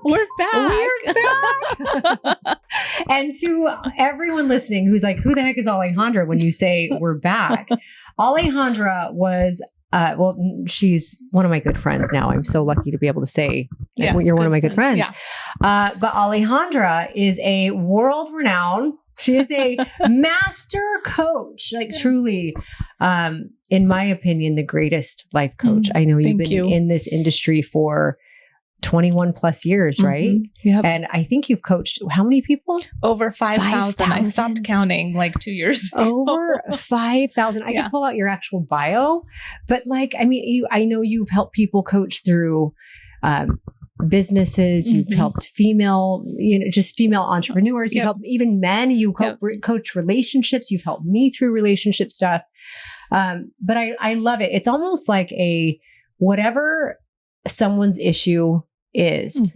We're back. We're back. And to everyone listening who's like, who the heck is Alejandra when you say we're back? Alejandra was, she's one of my good friends now. I'm so lucky to be able to say you're one of my good friends. Yeah. But Alejandra is a world-renowned, she is a master coach, like truly, in my opinion, the greatest life coach. I know you've been in this industry for 21 plus years, right? Yep. And I think you've coached how many people? Over 5,000. I stopped counting like 2 years ago. Over 5,000. I can pull out your actual bio, but like, I mean, I know you've helped people coach through businesses. You've helped female, just female entrepreneurs. You've helped even men. You coach relationships. You've helped me through relationship stuff. But I love it. It's almost like whatever someone's issue is,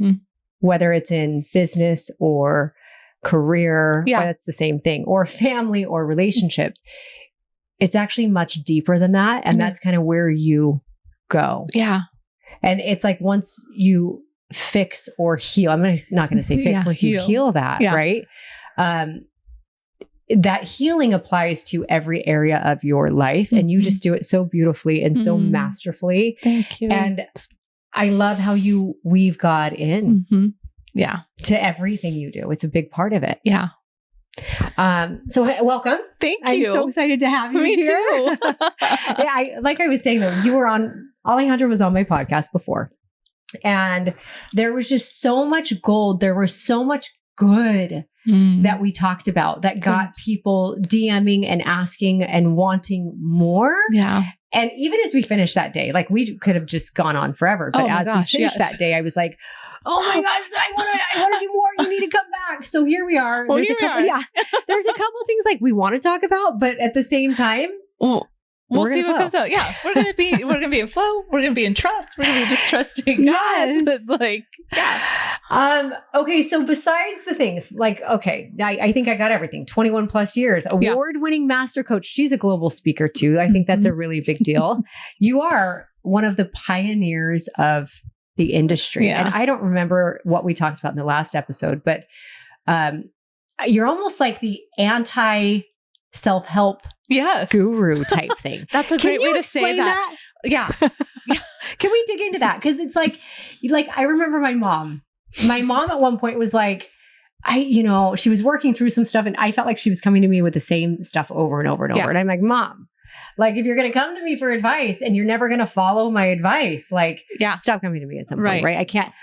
whether it's in business or career, that's the same thing, or family or relationship. It's actually much deeper than that. And that's kind of where you go. Yeah. And it's like, once you fix or heal, I'm not going to say fix, once you heal that, right? That healing applies to every area of your life. And you just do it so beautifully and so masterfully. Thank you. And I love how you weave God in to everything you do. It's a big part of it. Yeah. So welcome. Thank I'm you. so excited to have you Me here. too. Like I was saying though, Alejandra was on my podcast before, and there was just so much gold. There was so much good that we talked about that got people DMing and asking and wanting more. Yeah. And even as we finished that day, like we could have just gone on forever. But as we finished that day, I was like, oh my gosh, I want to do more. You need to come back. So here we are. Well, There's a couple things like we want to talk about, but at the same time, we'll see what comes out. Yeah. We're going to be in flow. We're going to be in trust. We're going to be just trusting God. Okay. So besides the things like, I think I got everything. 21 plus years, award-winning master coach. She's a global speaker too. I think that's a really big deal. You are one of the pioneers of the industry. And I don't remember what we talked about in the last episode, but you're almost like the anti-self-help guru type thing. That's a great way to say that. Yeah. Can we dig into that? Because it's like I remember my mom at one point was like, she was working through some stuff and I felt like she was coming to me with the same stuff over and over and over. And I'm like, Mom, like, if you're going to come to me for advice and you're never going to follow my advice, like, stop coming to me at some point, right? I can't.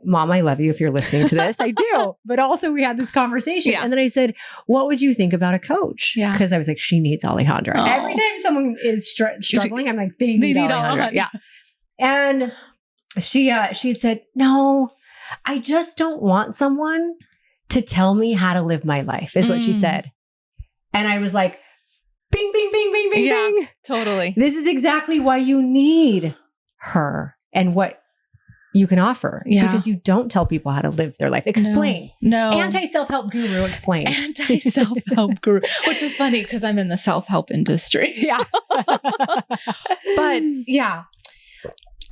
Mom, I love you if you're listening to this. I do. But also we had this conversation. And then I said, what would you think about a coach? Because I was like, she needs Alejandra. Oh. Every time someone is struggling, I'm like, they need Alejandra. Yeah. And she had said, no, I just don't want someone to tell me how to live my life, is what she said. And I was like, bing, bing, bing, bing, bing, bing. Totally. This is exactly why you need her and what you can offer. Because you don't tell people how to live their life. Explain. No. Anti-self-help guru, explain. Anti-self-help guru, which is funny because I'm in the self-help industry. Yeah. But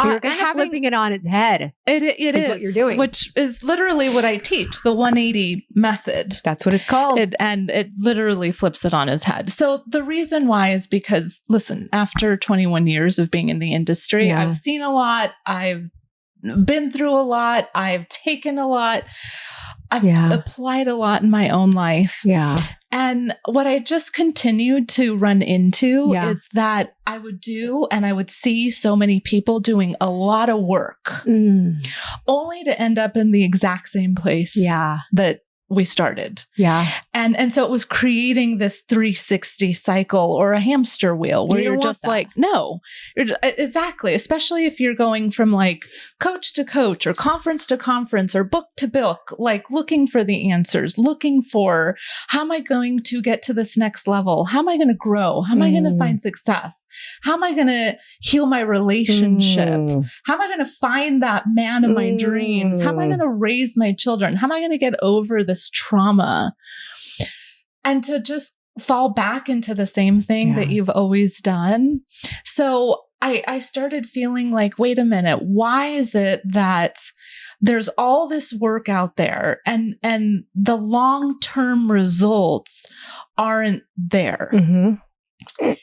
you're kind of flipping it on its head. It is what you're doing. Which is literally what I teach, the 180 method. That's what it's called. And it literally flips it on its head. So the reason why is because, listen, after 21 years of being in the industry, I've seen a lot. I've been through a lot. I've taken a lot. I've applied a lot in my own life. Yeah. And what I just continued to run into is that I would see so many people doing a lot of work only to end up in the exact same place that we started. Yeah. And so it was creating this 360 cycle or a hamster wheel where you're just like, no, exactly. Especially if you're going from like coach to coach or conference to conference or book to book, like looking for the answers, looking for how am I going to get to this next level? How am I going to grow? How am I going to find success? How am I going to heal my relationship? How am I going to find that man of my dreams? How am I going to raise my children? How am I going to get over this trauma? And to just fall back into the same thing that you've always done. So I started feeling like, wait a minute, why is it that there's all this work out there and the long-term results aren't there.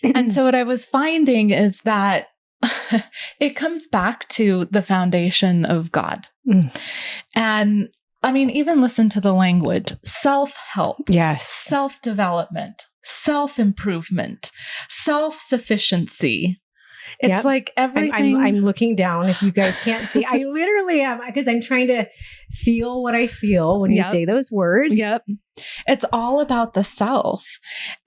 And so what I was finding is that it comes back to the foundation of God. And I mean, even listen to the language, self-help, yes, self-development, self-improvement, self-sufficiency. It's like everything. I'm looking down. If you guys can't see, I literally am, because I'm trying to feel what I feel when you say those words. It's all about the self.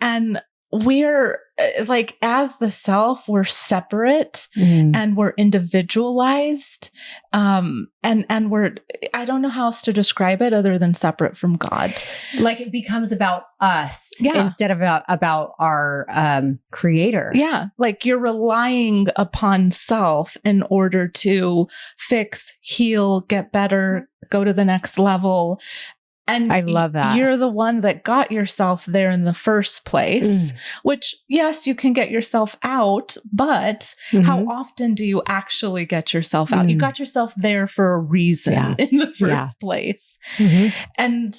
And we're like, as the self, we're separate and we're individualized. And we're, I don't know how else to describe it other than separate from God. Like it becomes about us instead of about our creator. Yeah. Like you're relying upon self in order to fix, heal, get better, go to the next level. And I love that. You're the one that got yourself there in the first place, which, yes, you can get yourself out, but how often do you actually get yourself out? You got yourself there for a reason in the first place. And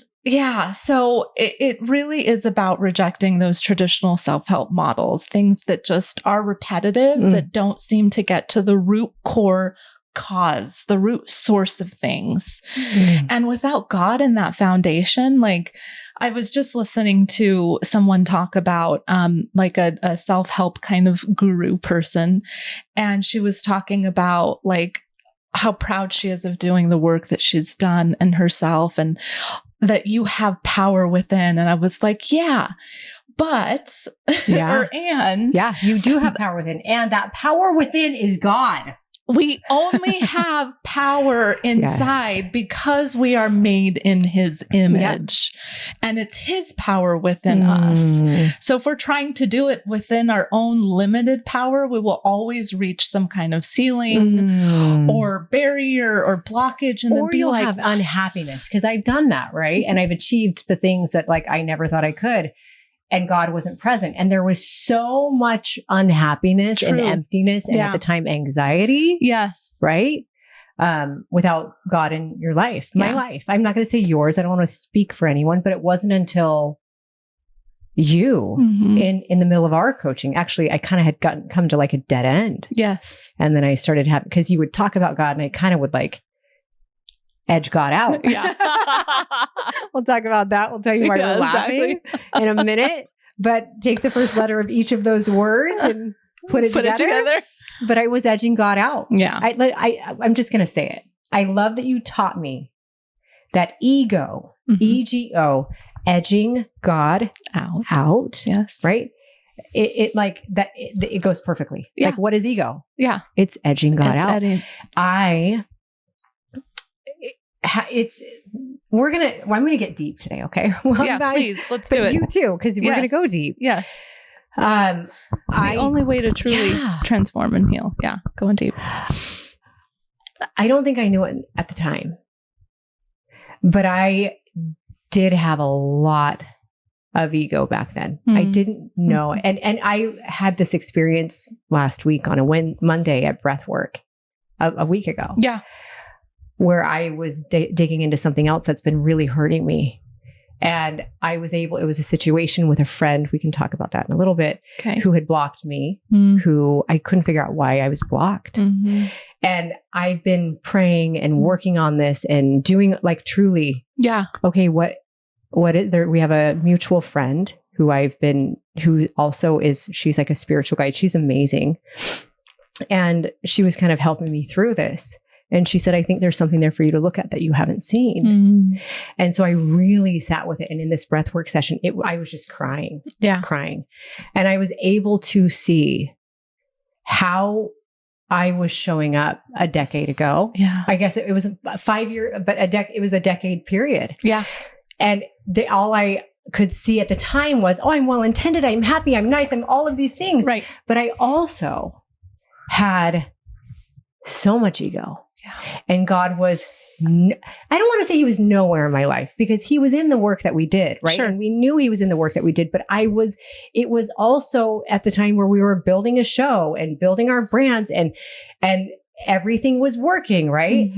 so it really is about rejecting those traditional self-help models, things that just are repetitive, that don't seem to get to the root core cause, the root source of things. And without God in that foundation, like I was just listening to someone talk about like a self-help kind of guru person. And she was talking about like how proud she is of doing the work that she's done and herself, and that you have power within. And I was like, but, you do have power within. And that power within is God. We only have power inside because we are made in his image, and it's his power within us. So if we're trying to do it within our own limited power, we will always reach some kind of ceiling or barrier or blockage. And then you'll have unhappiness, because I've done that, right? And I've achieved the things that like I never thought I could. And God wasn't present. And there was so much unhappiness and emptiness and at the time anxiety. Yes. Right? Without God in your life, my life. I'm not going to say yours. I don't want to speak for anyone, but it wasn't until you in the middle of our coaching. Actually, I kind of had come to like a dead end. Yes. And then I started having, because you would talk about God and I kind of would like edge God out. We'll talk about that. We'll tell you why you're laughing in a minute, but take the first letter of each of those words and put it together. But I was edging God out. Yeah. I'm just going to say it. I love that you taught me that ego, EGO, edging God out. Yes. Right. It like that. It goes perfectly. Yeah. Like, what is ego? Yeah. It's edging God out. I'm going to get deep today. Okay. Well, please, let's do it. You too, because we're going to go deep. Yes. It's the only way to truly transform and heal. Yeah. Going deep. I don't think I knew it at the time, but I did have a lot of ego back then. I didn't know. And I had this experience last week on a Monday at Breathwork a week ago. Yeah. Where I was digging into something else that's been really hurting me. And it was a situation with a friend, we can talk about that in a little bit, who had blocked me, who I couldn't figure out why I was blocked. And I've been praying and working on this and doing like truly, okay, what is there? We have a mutual friend who she's like a spiritual guide. She's amazing. And she was kind of helping me through this. And she said, I think there's something there for you to look at that you haven't seen. And so I really sat with it. And in this breathwork session, I was just crying. And I was able to see how I was showing up a decade ago. Yeah. I guess it was a 5 year, but it was a decade period. Yeah. And all I could see at the time was, I'm well-intended. I'm happy. I'm nice. I'm all of these things. Right. But I also had so much ego. And God was, I don't want to say he was nowhere in my life, because he was in the work that we did, right? Sure. And we knew he was in the work that we did, but it was also at the time where we were building a show and building our brands and everything was working, right?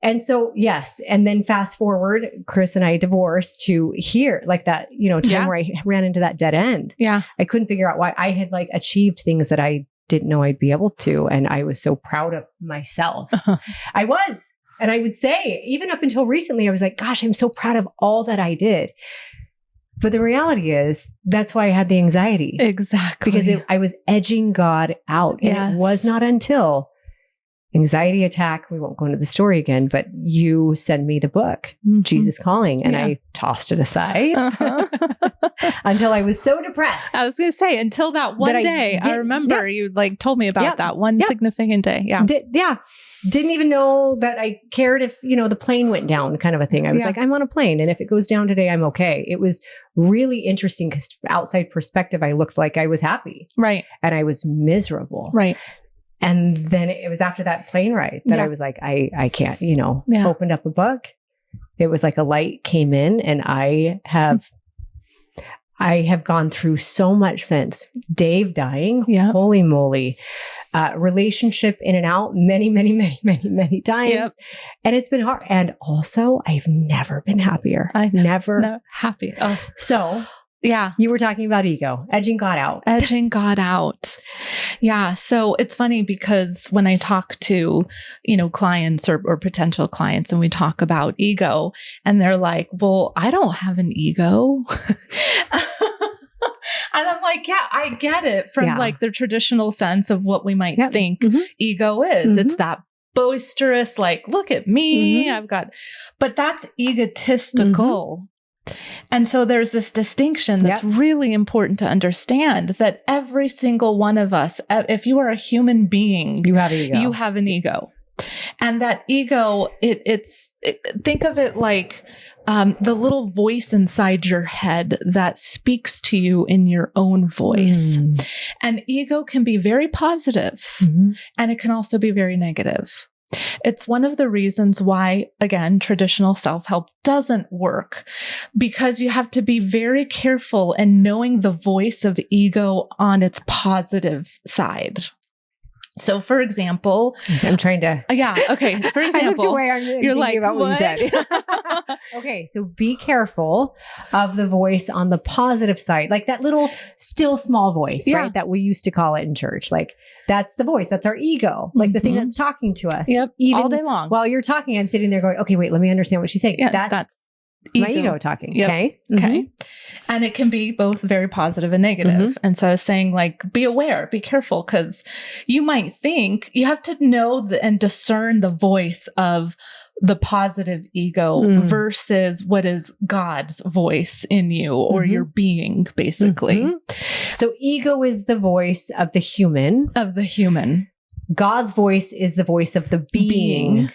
And so, yes. And then fast forward, Chris and I divorced to here, like that, time where I ran into that dead end. Yeah. I couldn't figure out why. I had like achieved things that I didn't know I'd be able to. And I was so proud of myself. I was. And I would say, even up until recently, I was like, gosh, I'm so proud of all that I did. But the reality is, that's why I had the anxiety. Exactly. Because I was edging God out. And it was not until anxiety attack, we won't go into the story again, but you send me the book, Jesus Calling, and I tossed it aside until I was so depressed. I was going to say, until that one day, I remember you like told me about that one significant day. Yeah. Didn't even know that I cared if, the plane went down, kind of a thing. I was like, I'm on a plane, and if it goes down today, I'm okay. It was really interesting because from outside perspective, I looked like I was happy. Right. And I was miserable. Right. And then it was after that plane ride that I was like, I can't, opened up a book. It was like a light came in, and I have gone through so much since Dave dying. Yeah. Holy moly. Relationship in and out many, many, many, many, many times. Yep. And it's been hard. And also, I've never been happier. Never happy. Oh. So yeah, you were talking about ego, edging God out. Edging God out. Yeah. So it's funny because when I talk to, clients or potential clients, and we talk about ego, and they're like, well, I don't have an ego. And I'm like, yeah, I get it from like the traditional sense of what we might think ego is. It's that boisterous, like, look at me, but that's egotistical. And so there's this distinction that's really important to understand, that every single one of us, if you are a human being, you have ego. You have an ego. And that ego, think of it like the little voice inside your head that speaks to you in your own voice. And ego can be very positive, and it can also be very negative. It's one of the reasons why, again, traditional self-help doesn't work, because you have to be very careful in knowing the voice of ego on its positive side. So, for example, I'm trying to. Yeah. Okay. For example, you're like, about what you said. Okay. So be careful of the voice on the positive side, like that little still small voice, right? That we used to call it in church. Like that's the voice. That's our ego. Like the thing that's talking to us. Yep. Even all day long. While you're talking, I'm sitting there going, okay, wait, let me understand what she's saying. Yeah, that's my ego talking. Yep. Okay. Okay. And it can be both very positive and negative. And so I was saying, like, be aware, be careful, because you might think you have to know and discern the voice of the positive ego versus what is God's voice in you or your being, basically. So ego is the voice of the human. God's voice is the voice of the being.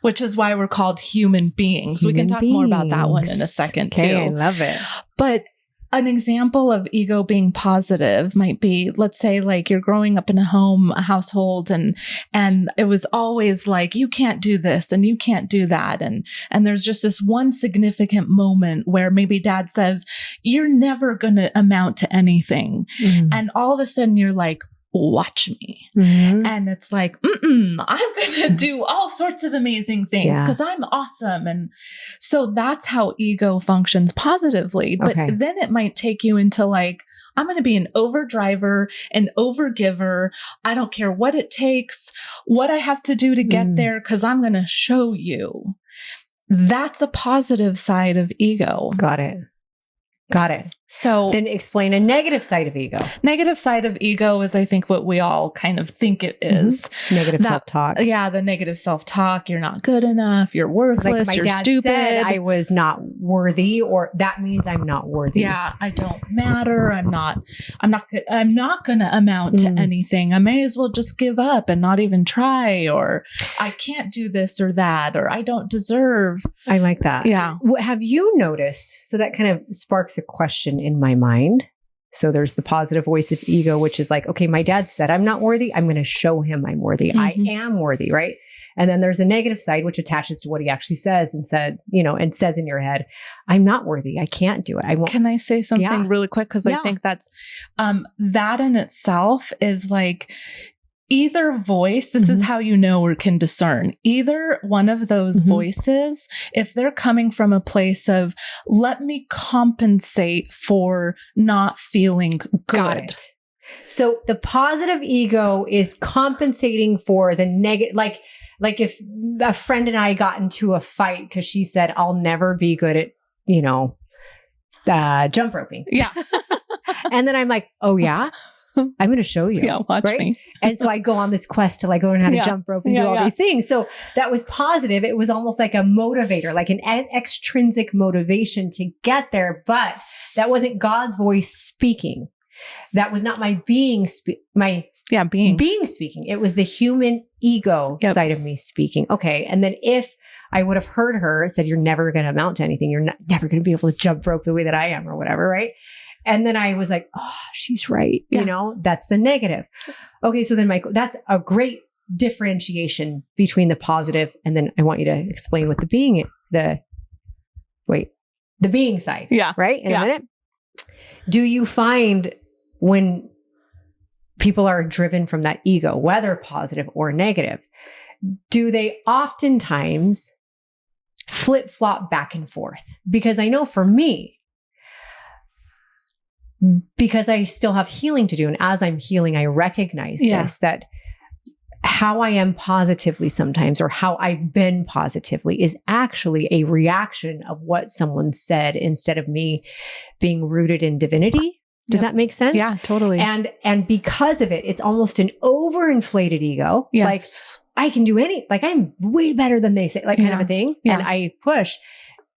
Which is why we're called human beings. We can talk more about that one in a second, too. I love it. But an example of ego being positive might be, let's say, like, you're growing up in a household, and it was always like, you can't do this and you can't do that. And there's just this one significant moment where maybe dad says, you're never going to amount to anything. And all of a sudden you're like, watch me. And it's like, I'm going to do all sorts of amazing things because I'm awesome. And so that's how ego functions positively. But then it might take you into like, I'm going to be an overdriver, an overgiver. I don't care what it takes, what I have to do to get there, because I'm going to show you. That's a positive side of ego. Got it. So then explain a negative side of ego. Negative side of ego is, I think, what we all kind of think it is. Negative self-talk. Yeah, the negative self-talk. You're not good enough. You're worthless. Like you're stupid. Said I was not worthy, or that means I'm not worthy. Yeah, I don't matter. I'm not going to amount to anything. I may as well just give up and not even try, or I can't do this or that, or I don't deserve. I like that. Yeah. Have you noticed? So that kind of sparks a question in my mind. So there's the positive voice of ego, which is like, okay, my dad said I'm not worthy. I'm going to show him I'm worthy. I am worthy, right? And then there's a negative side, which attaches to what he actually says and said, and says in your head, I'm not worthy. I can't do it. I won't. Can I say something really quick? Because I think that's, that in itself is like, either voice, this is how you know or can discern. Either one of those voices, if they're coming from a place of, let me compensate for not feeling good. So the positive ego is compensating for the negative, like if a friend and I got into a fight because she said, I'll never be good at, jump roping. Yeah. And then I'm like, oh yeah, I'm going to show you. Yeah, watch me. And so I go on this quest to learn how to jump rope and do all these things. So that was positive. It was almost like a motivator, like an extrinsic motivation to get there. But that wasn't God's voice speaking. That was not my being speaking. Being speaking. It was the human ego side of me speaking. Okay. And then if I would have heard her said, you're never going to amount to anything. You're never going to be able to jump rope the way that I am or whatever. Right. And then I was like, oh, she's right. That's the negative. Okay. So then that's a great differentiation between the positive. And then I want you to explain what the being side. Yeah. Right. In a minute. Do you find when people are driven from that ego, whether positive or negative, do they oftentimes flip-flop back and forth? Because I know for me, because I still have healing to do. And as I'm healing, I recognize this, that how I am positively sometimes, or how I've been positively, is actually a reaction of what someone said instead of me being rooted in divinity. Does that make sense? Yeah, totally. And because of it, it's almost an overinflated ego. Yes. Like I can do I'm way better than they say, kind of a thing. Yeah. And I push.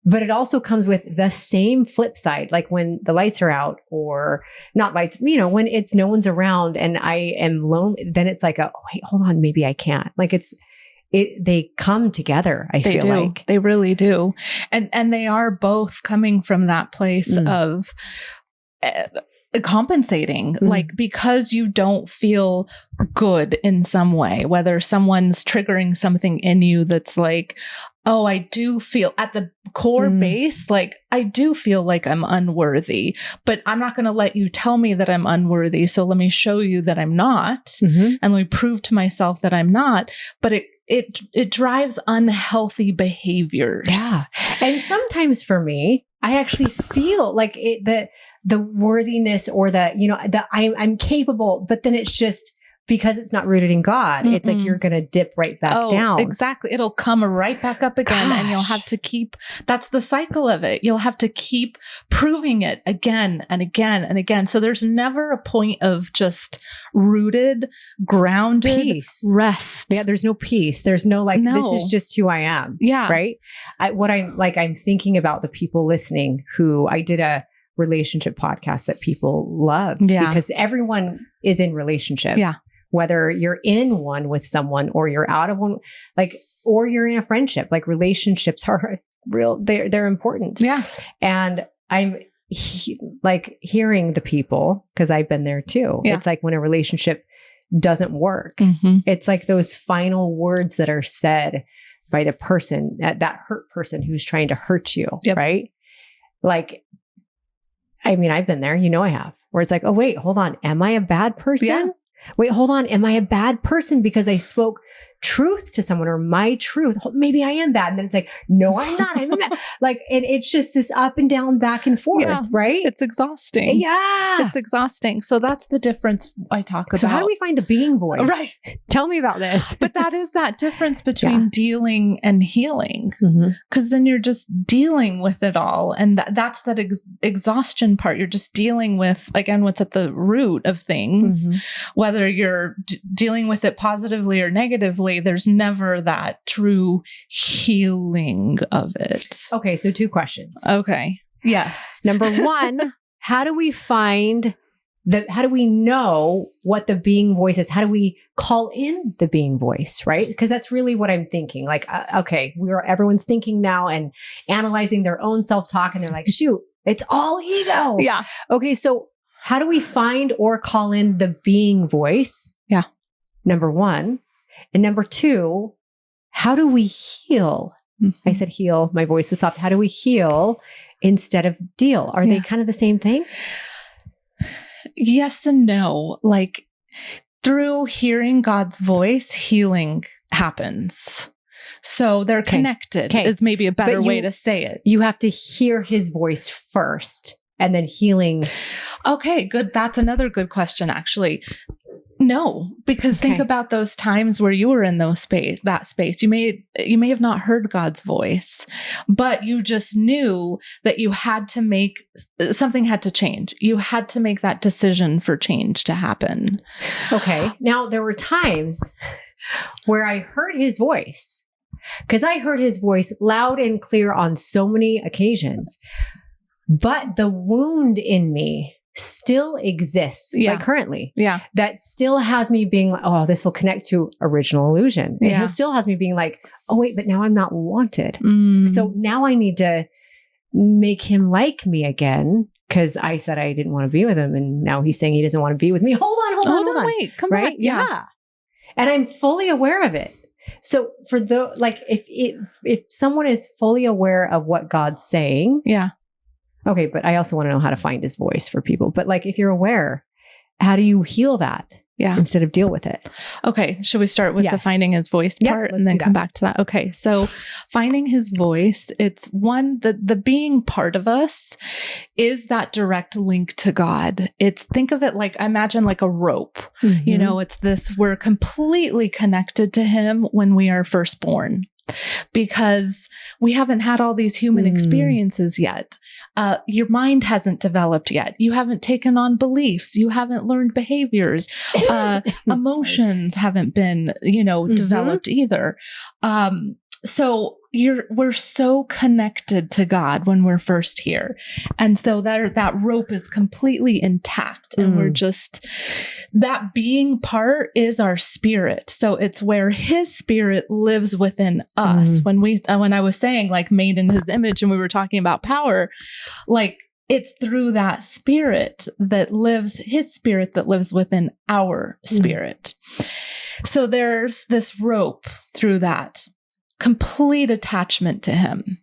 But it also comes with the same flip side, like when the lights are out, or not lights, when it's no one's around and I am lonely, then it's like, wait, hold on, maybe I can't. Like they come together. I feel like they really do. And they are both coming from that place of compensating, like because you don't feel good in some way, whether someone's triggering something in you that's like, oh, I do feel at the core base, like I do feel like I'm unworthy, but I'm not going to let you tell me that I'm unworthy. So let me show you that I'm not. And let me prove to myself that I'm not. But it drives unhealthy behaviors. Yeah. And sometimes for me, I actually feel like the worthiness or that I'm capable, but then it's just because it's not rooted in God. It's like you're going to dip right back down. Exactly. It'll come right back up again. And you'll have to that's the cycle of it. You'll have to keep proving it again and again and again. So there's never a point of just rooted, grounded peace, rest. Yeah. There's no peace. There's no this is just who I am. Yeah. Right. I'm thinking about the people listening who I did a relationship podcast that people love because everyone is in relationship. Yeah. Whether you're in one with someone or you're out of one, or you're in a friendship, relationships are real. They're important. Yeah. And I'm hearing the people, because I've been there too. Yeah. It's like when a relationship doesn't work, it's like those final words that are said by the person, that hurt person who's trying to hurt you. Yep. Right. I've been there, I have, where it's like, oh, wait, hold on. Am I a bad person? Yeah. Wait, hold on. Am I a bad person because I spoke truth to someone, or my truth? Maybe I am bad. And then it's like, no, I'm not. I'm not. And it's just this up and down, back and forth, right? It's exhausting. Yeah. It's exhausting. So that's the difference I talk about. So how do we find the being voice? Right. Tell me about this. But that is that difference between dealing and healing. Because then you're just dealing with it all. And that's that exhaustion part. You're just dealing with, again, what's at the root of things. Whether you're dealing with it positively or negatively, there's never that true healing of it. Okay, so 2 questions. Okay. Yes. Number 1, how do we know what the being voice is? How do we call in the being voice, right? Because that's really what I'm thinking. Everyone's thinking now and analyzing their own self-talk, and they're like, shoot, it's all ego. Yeah. Okay, so how do we find or call in the being voice? Yeah. Number 1. And number 2, how do we heal? I said heal. My voice was soft. How do we heal instead of deal? Are they kind of the same thing? Yes and no. through hearing God's voice, healing happens. So they're connected is maybe a better way to say it. You have to hear his voice first and then healing. Okay, good. That's another good question, actually. No, because think about those times where you were in that space. You may have not heard God's voice, but you just knew that you had to something had to change. You had to make that decision for change to happen. Okay. Now, there were times where I heard his voice, because I heard his voice loud and clear on so many occasions, but the wound in me still exists, like currently. Yeah. That still has me being like, oh, this will connect to original illusion. Yeah. It still has me being like, oh, wait, but now I'm not wanted. So now I need to make him like me again, because I said I didn't want to be with him. And now he's saying he doesn't want to be with me. Hold on. Wait, come back. Yeah. And I'm fully aware of it. So for if someone is fully aware of what God's saying. Yeah. Okay, but I also want to know how to find his voice for people. But like, if you're aware, how do you heal that? Yeah. Instead of deal with it. Okay. Should we start with the finding his voice part and then come back to that? Okay. So finding his voice, it's the being part of us is that direct link to God. Think of it like, imagine like a rope, it's we're completely connected to him when we are first born. Because we haven't had all these human experiences yet. Your mind hasn't developed yet. You haven't taken on beliefs. You haven't learned behaviors. Emotions haven't been, developed either. So we're so connected to God when we're first here. And so that rope is completely intact, and we're just, that being part is our spirit. So it's where his spirit lives within us. When I was saying like made in his image, and we were talking about power, like it's through that spirit his spirit that lives within our spirit. So there's this rope through that complete attachment to him.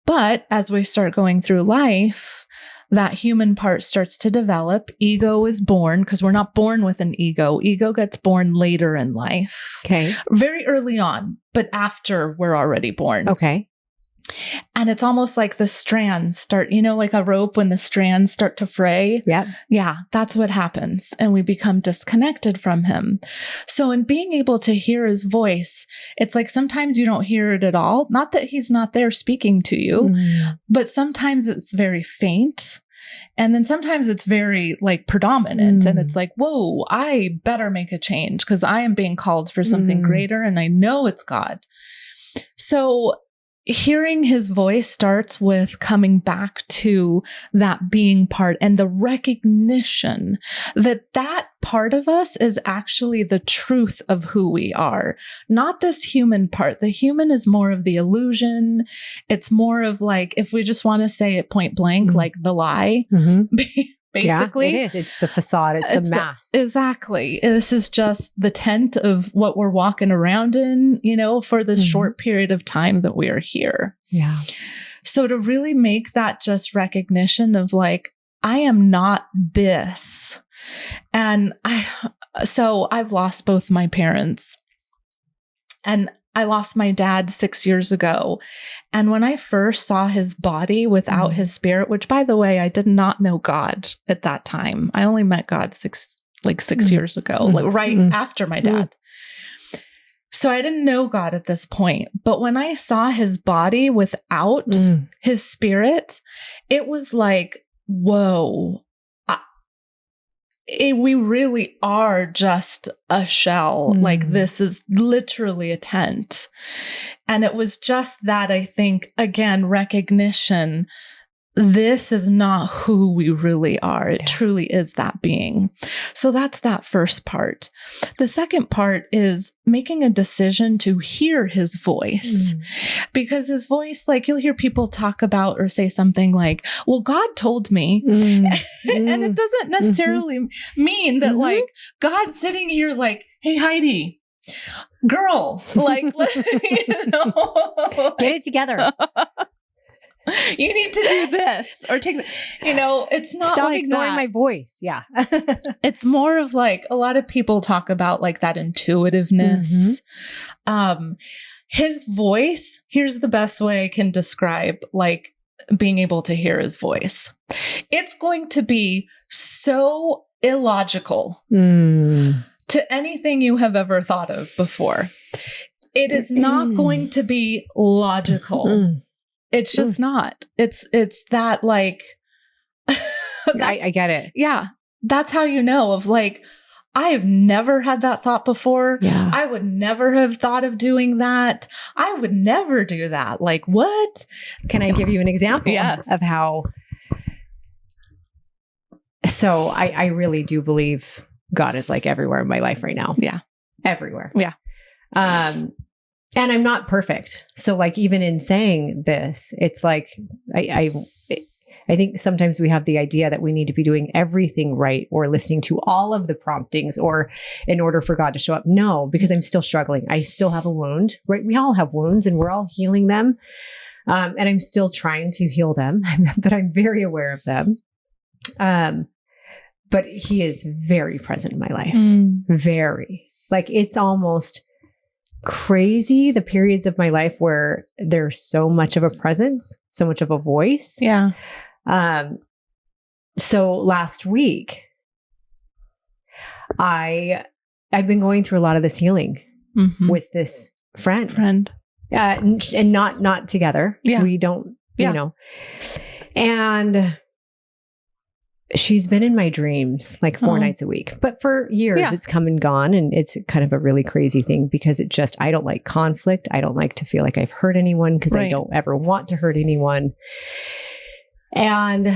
But as we start going through life, that human part starts to develop. Ego is born, because we're not born with an ego. Ego gets born later in life. Okay. Very early on, but after we're already born. Okay. And it's almost like the strands start, like a rope when the strands start to fray. Yeah. Yeah, that's what happens. And we become disconnected from him. So in being able to hear his voice, it's like sometimes you don't hear it at all. Not that he's not there speaking to you, but sometimes it's very faint. And then sometimes it's very like predominant, and it's like, whoa, I better make a change because I am being called for something greater, and I know it's God. So hearing his voice starts with coming back to that being part and the recognition that part of us is actually the truth of who we are, not this human part. The human is more of the illusion. It's more of like, if we just want to say it point blank, like the lie. Basically, it is. It's the facade. It's the mask. Exactly. This is just the tent of what we're walking around in, for this short period of time that we are here. Yeah. So to really make that just recognition of like, I am not this. And I've lost both my parents, and I lost my dad 6 years ago. And when I first saw his body without his spirit, which by the way, I did not know God at that time. I only met God 6 years ago, right after my dad. So I didn't know God at this point. But when I saw his body without his spirit, it was like, whoa. We really are just a shell. Like this is literally a tent. And it was just that, I think, again, recognition. This is not who we really are. It truly is that being. So that's that first part. The second part is making a decision to hear his voice, because his voice, like you'll hear people talk about or say something like, well, God told me. And it doesn't necessarily mean that like God's sitting here like, hey, Heidi, girl, like, get it together. You need to do this or take, it's not Stop like ignoring that. my voice. Yeah. It's more of like, a lot of people talk about like that intuitiveness. His voice, here's the best way I can describe like being able to hear his voice. It's going to be so illogical to anything you have ever thought of before. It is not going to be logical. It's just not. It's that like, I get it. Yeah. That's how you know of like, I have never had that thought before. Yeah. I would never have thought of doing that. I would never do that. Like, what? Can I give you an example of how? So I really do believe God is like everywhere in my life right now. Yeah. Everywhere. Yeah. And I'm not perfect. So like, even in saying this, it's like, I think sometimes we have the idea that we need to be doing everything right or listening to all of the promptings or in order for God to show up. No, because I'm still struggling. I still have a wound, right? We all have wounds and we're all healing them. And I'm still trying to heal them, but I'm very aware of them. But he is very present in my life. Very. Like, it's almost crazy, the periods of my life where there's so much of a presence, so much of a voice. Yeah. So last week, I've been going through a lot of this healing with this friend. And not together. Yeah. We don't, and she's been in my dreams like 4 nights a week, but for years it's come and gone. And it's kind of a really crazy thing because I don't like conflict. I don't like to feel like I've hurt anyone because I don't ever want to hurt anyone. And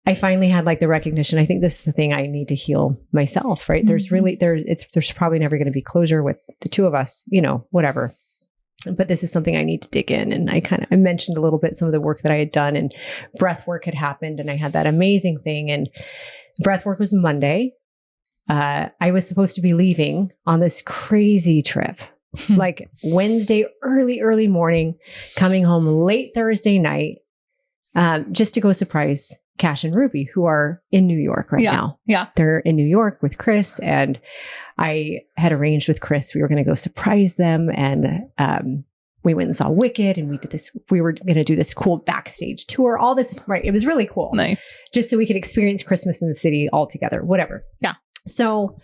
I finally had like the recognition. I think this is the thing I need to heal myself, right? There's probably never going to be closure with the two of us, whatever. But this is something I need to dig in. And I mentioned a little bit some of the work that I had done, and breath work had happened, and I had that amazing thing. And breath work was Monday. I was supposed to be leaving on this crazy trip, like Wednesday, early morning, coming home late Thursday night, just to go surprise Cash and Ruby, who are in New York right now. Yeah. They're in New York with Chris, and I had arranged with Chris, we were going to go surprise them. And we went and saw Wicked, and we were going to do this cool backstage tour, all this, right? It was really cool. Nice. Just so we could experience Christmas in the city all together, whatever. Yeah. So,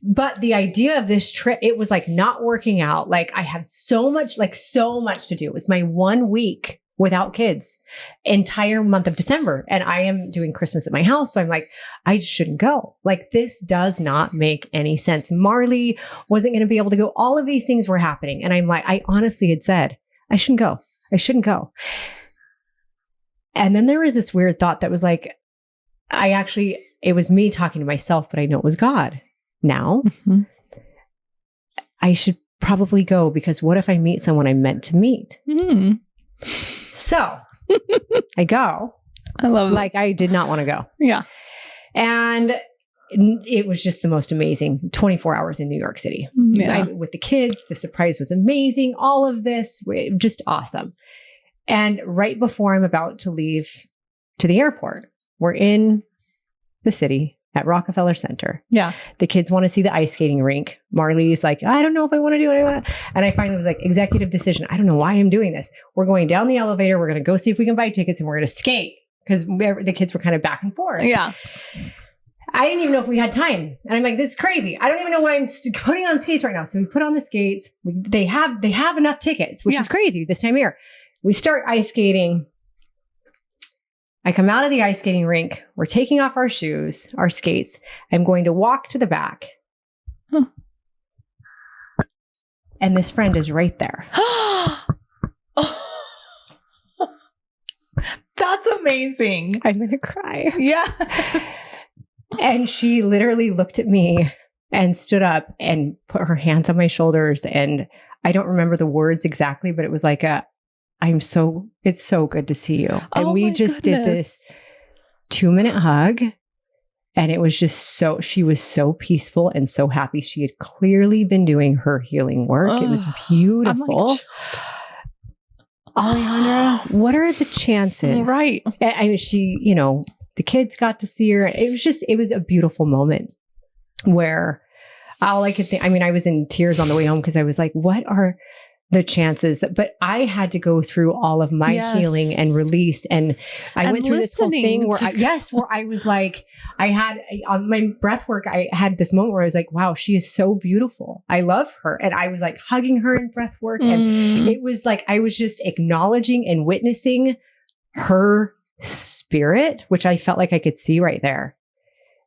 but the idea of this trip, it was like not working out. Like, I have so much to do. It was my 1 week without kids, entire month of December. And I am doing Christmas at my house. So I'm like, I shouldn't go. Like, this does not make any sense. Marley wasn't going to be able to go. All of these things were happening. And I'm like, I honestly had said, I shouldn't go. And then there was this weird thought that was like, it was me talking to myself, but I know it was God. Now I should probably go, because what if I meet someone I'm meant to meet? So I go. I love it. Like, I did not want to go. Yeah. And it was just the most amazing 24 hours in New York City. Yeah. With the kids, the surprise was amazing. All of this, just awesome. And right before I'm about to leave to the airport, we're in the city at Rockefeller Center. Yeah. The kids want to see the ice skating rink. Marley's like, I don't know if I want to do it. And I finally was like, executive decision. I don't know why I'm doing this. We're going down the elevator. We're going to go see if we can buy tickets, and we're going to skate, because the kids were kind of back and forth. Yeah. I didn't even know if we had time. And I'm like, this is crazy. I don't even know why I'm putting on skates right now. So we put on the skates. They have enough tickets, which is crazy this time of year. We start ice skating. I come out of the ice skating rink. We're taking off our shoes, our skates. I'm going to walk to the back. And this friend is right there. That's amazing. I'm going to cry. Yes. And she literally looked at me and stood up and put her hands on my shoulders. And I don't remember the words exactly, but it was like it's so good to see you. And we just did this 2-minute hug. And it was just she was so peaceful and so happy. She had clearly been doing her healing work. It was beautiful. Alejandra, what are the chances? Right. I mean, she, the kids got to see her. It was a beautiful moment where all I could think, I mean, I was in tears on the way home because I was like, what are the chances but I had to go through all of my healing and release. And I went through this whole thing where I was like, on my breath work, I had this moment where I was like, wow, she is so beautiful. I love her. And I was like hugging her in breath work. And it was like, I was just acknowledging and witnessing her spirit, which I felt like I could see right there.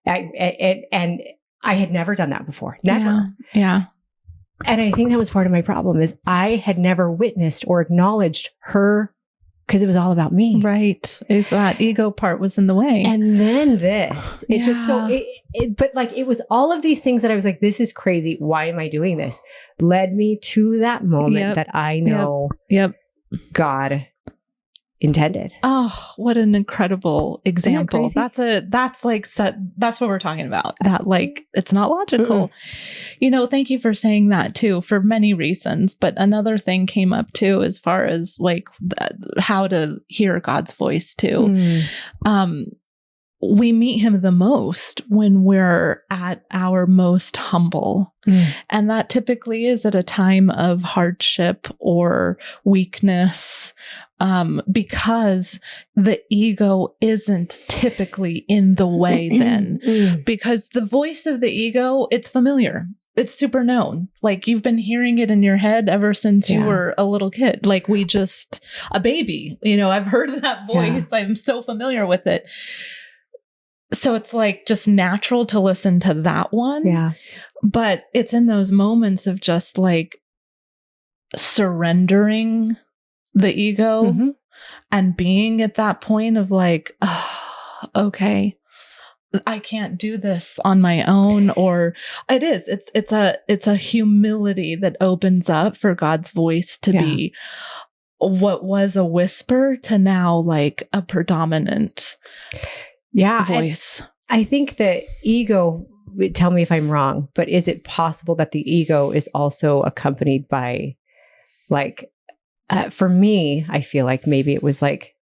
And I had never done that before. Never. Yeah. And I think that was part of my problem is I had never witnessed or acknowledged her because it was all about me. Right. It's that ego part was in the way. And then this, but like, it was all of these things that I was like, this is crazy. Why am I doing this? Led me to that moment that I know God intended. Oh, what an incredible example. That's what we're talking about. That like, it's not logical. Thank you for saying that too, for many reasons. But another thing came up too, as far as like how to hear God's voice too. We meet him the most when we're at our most humble. And that typically is at a time of hardship or weakness, because the ego isn't typically in the way then. Because the voice of the ego, it's familiar. It's super known. Like you've been hearing it in your head ever since you were a little kid. Like a baby, I've heard that voice. I'm so familiar with it. So it's like just natural to listen to that one. Yeah. But it's in those moments of just like surrendering the ego and being at that point of like, oh, okay, I can't do this on my own. Or it's a humility that opens up for God's voice to be what was a whisper to now like a predominant voice. I think the ego, tell me if I'm wrong, but is it possible that the ego is also accompanied by like, for me, I feel like maybe it was like,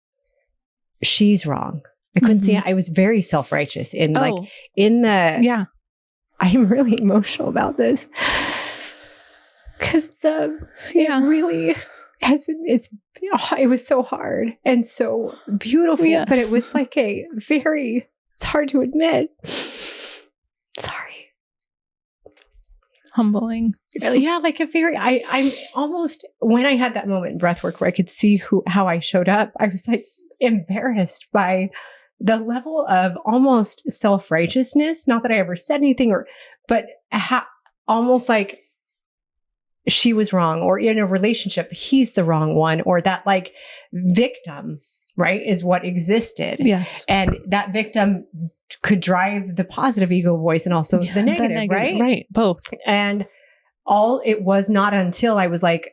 she's wrong. I couldn't see it. I was very self-righteous I'm really emotional about this because it really has been, it was so hard and so beautiful, but it was like it's hard to admit. Sorry. Humbling. Yeah, like I'm almost, when I had that moment in breathwork where I could see how I showed up, I was like embarrassed by the level of almost self-righteousness. Not that I ever said anything but almost like she was wrong, or in a relationship, he's the wrong one, or that like victim, right, is what existed. Yes. And that victim could drive the positive ego voice and also the negative, right? Right. Both. And it was not until I was like,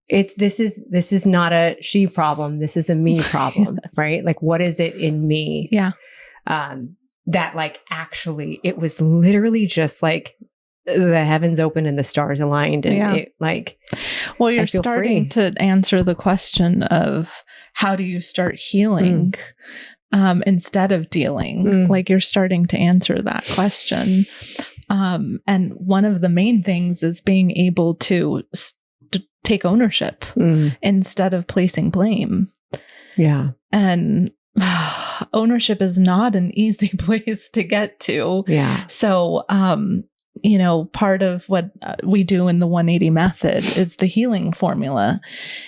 this is not a she problem. This is a me problem, right? Like, what is it in me? Yeah. That like, actually, it was literally just like the heavens opened and the stars aligned. And it like, well, you're starting to answer the question of how do you start healing instead of dealing? Like you're starting to answer that question. And one of the main things is being able to take ownership instead of placing blame. Yeah. And ownership is not an easy place to get to. Yeah. So, part of what we do in the 180 method is the healing formula.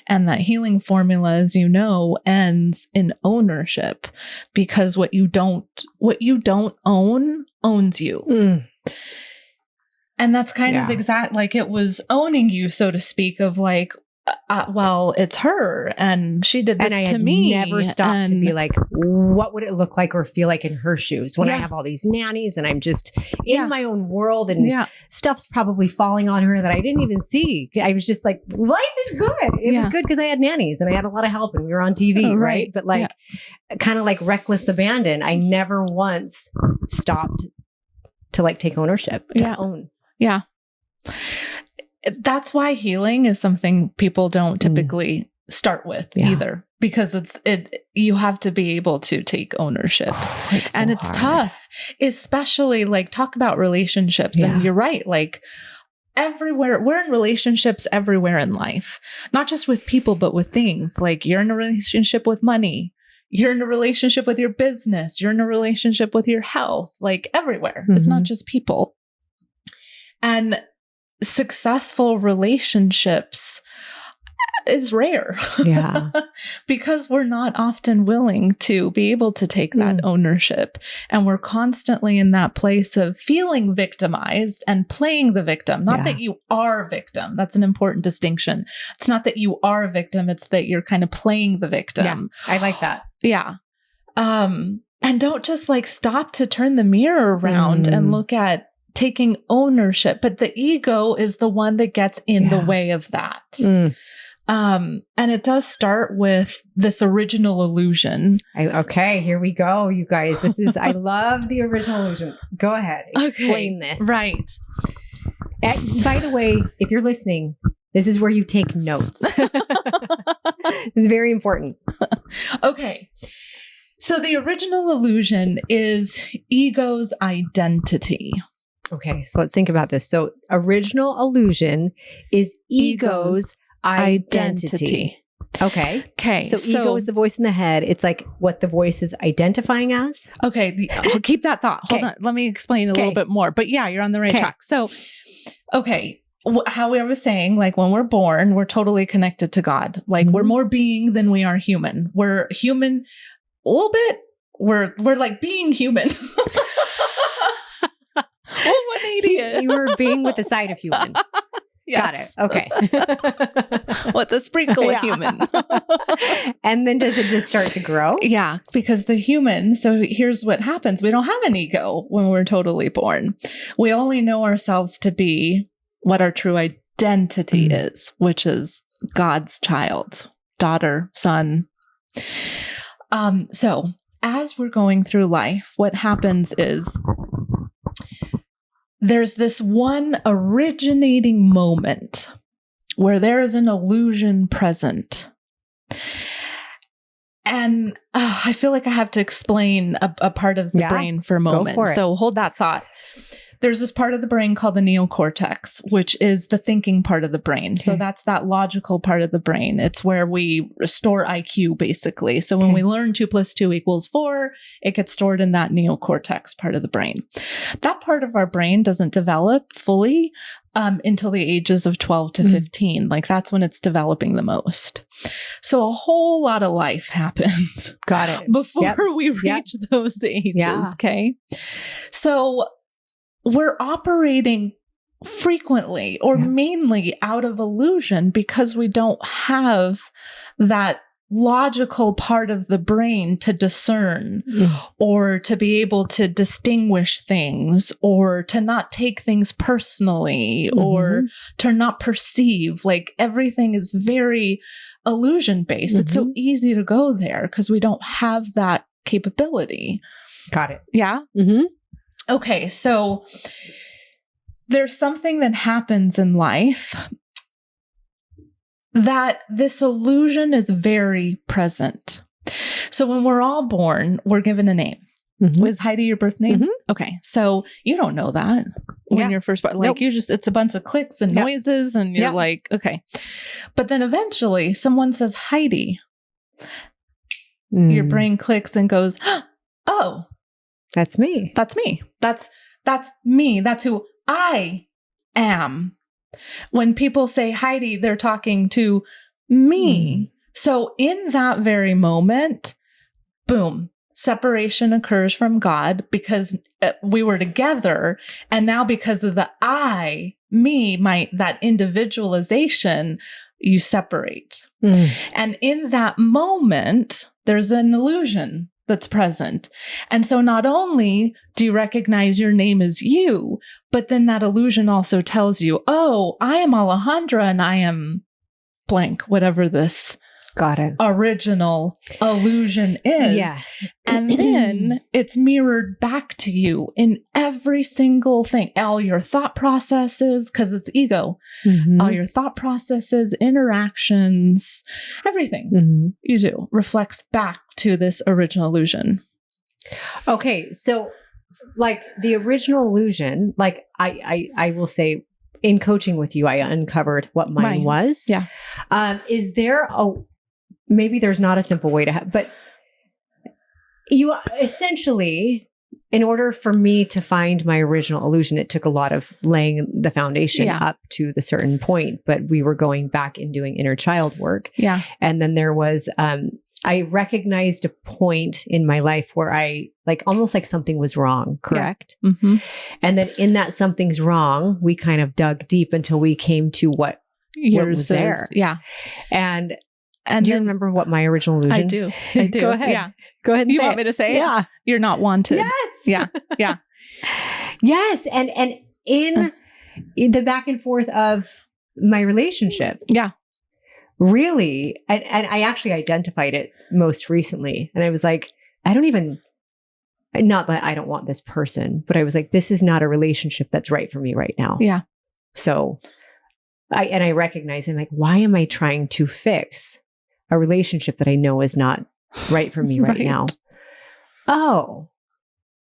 And that healing formula, as you know, ends in ownership, because what you don't own owns you. And that's kind of exact, like it was owning you, so to speak, of like, well, it's her and she did this to me. I never stopped to be like, what would it look like or feel like in her shoes when I have all these nannies and I'm just in my own world and stuff's probably falling on her that I didn't even see. I was just like, life is good. It was good because I had nannies and I had a lot of help and we were on TV, right? But like, kind of like reckless abandon. I never once stopped to like take ownership, to own. Yeah. That's why healing is something people don't typically start with either, because you have to be able to take ownership. It's so and it's hard. tough, especially like talk about relationships. And you're right. Like everywhere, we're in relationships everywhere in life, not just with people, but with things. Like you're in a relationship with money. You're in a relationship with your business. You're in a relationship with your health, like everywhere. It's not just people. And successful relationships is rare. Yeah. Because we're not often willing to be able to take that ownership. And we're constantly in that place of feeling victimized and playing the victim. Not that you are a victim. That's an important distinction. It's not that you are a victim. It's that you're kind of playing the victim. Yeah, I like that. Yeah. And don't just like stop to turn the mirror around and look at taking ownership. But the ego is the one that gets in the way of that. And it does start with this original illusion. Okay, here we go, you guys. This is, I love the original illusion. Go ahead. Explain this. Right. By the way, if you're listening, this is where you take notes. This is very important. Okay. So the original illusion is ego's identity. Okay, so let's think about this. So original illusion is ego's identity. Okay. So ego is the voice in the head. It's like what the voice is identifying as. Okay. Keep that thought. Hold on. Let me explain a little bit more. But yeah, you're on the right track. So, okay. How I was saying, like when we're born, we're totally connected to God. Like we're more being than we are human. We're human a little bit. We're like being human. Oh, what an idiot. You were being with a side of human. Got it. Okay. With a sprinkle of human. And then does it just start to grow? Yeah, because the human, so here's what happens. We don't have an ego when we're totally born. We only know ourselves to be what our true identity is, which is God's child, daughter, son. So as we're going through life, what happens is there's this one originating moment where there is an illusion present. And I feel like I have to explain a part of the brain for a moment. Go for it. So hold that thought. There's this part of the brain called the neocortex, which is the thinking part of the brain. Okay. So that's that logical part of the brain. It's where we store IQ, basically. So when we learn 2 + 2 = 4, it gets stored in that neocortex part of the brain. That part of our brain doesn't develop fully until the ages of 12 to 15. Like that's when it's developing the most. So a whole lot of life happens. Got it. Before we reach those ages. Yeah. Okay. So we're operating frequently or mainly out of illusion because we don't have that logical part of the brain to discern or to be able to distinguish things or to not take things personally or to not perceive. Like everything is very illusion based. It's so easy to go there because we don't have that capability. Got it. Yeah. Okay, so there's something that happens in life that this illusion is very present. So when we're all born, we're given a name. Was Heidi your birth name? Okay, so you don't know that when you're first born. Like you just, it's a bunch of clicks and noises and you're like, okay. But then eventually someone says Heidi. Your brain clicks and goes, oh. That's me. That's me. That's me. That's who I am. When people say Heidi, they're talking to me. So in that very moment, boom, separation occurs from God because we were together. And now because of the I, me, that individualization, you separate. And in that moment, there's an illusion that's present. And so not only do you recognize your name as you, but then that illusion also tells you, oh, I am Alejandra and I am blank, whatever this Got it. original illusion is. Yes. And then it's mirrored back to you in every single thing, all your thought processes, because it's ego, all your thought processes, interactions, everything you do reflects back to this original illusion. Okay. So like the original illusion, like I will say in coaching with you, I uncovered what mine was. Yeah. Is there maybe there's not a simple way to have, but you essentially, in order for me to find my original illusion, it took a lot of laying the foundation up to the certain point, but we were going back and doing inner child work. Yeah. And then there was, I recognized a point in my life where I almost like something was wrong. Correct. Yeah. And then in that something's wrong, we kind of dug deep until we came to what was there. Yeah. And do you remember what my original illusion? I do. Go ahead. Yeah. Go ahead. And you want me to say it? Yeah. You're not wanted. Yes. Yeah. Yeah. Yes. And in the back and forth of my relationship. Yeah. Really. And I actually identified it most recently. And I was like, not that I don't want this person, but I was like, this is not a relationship that's right for me right now. Yeah. So I recognize, I'm like, why am I trying to fix a relationship that I know is not right for me right now? Oh,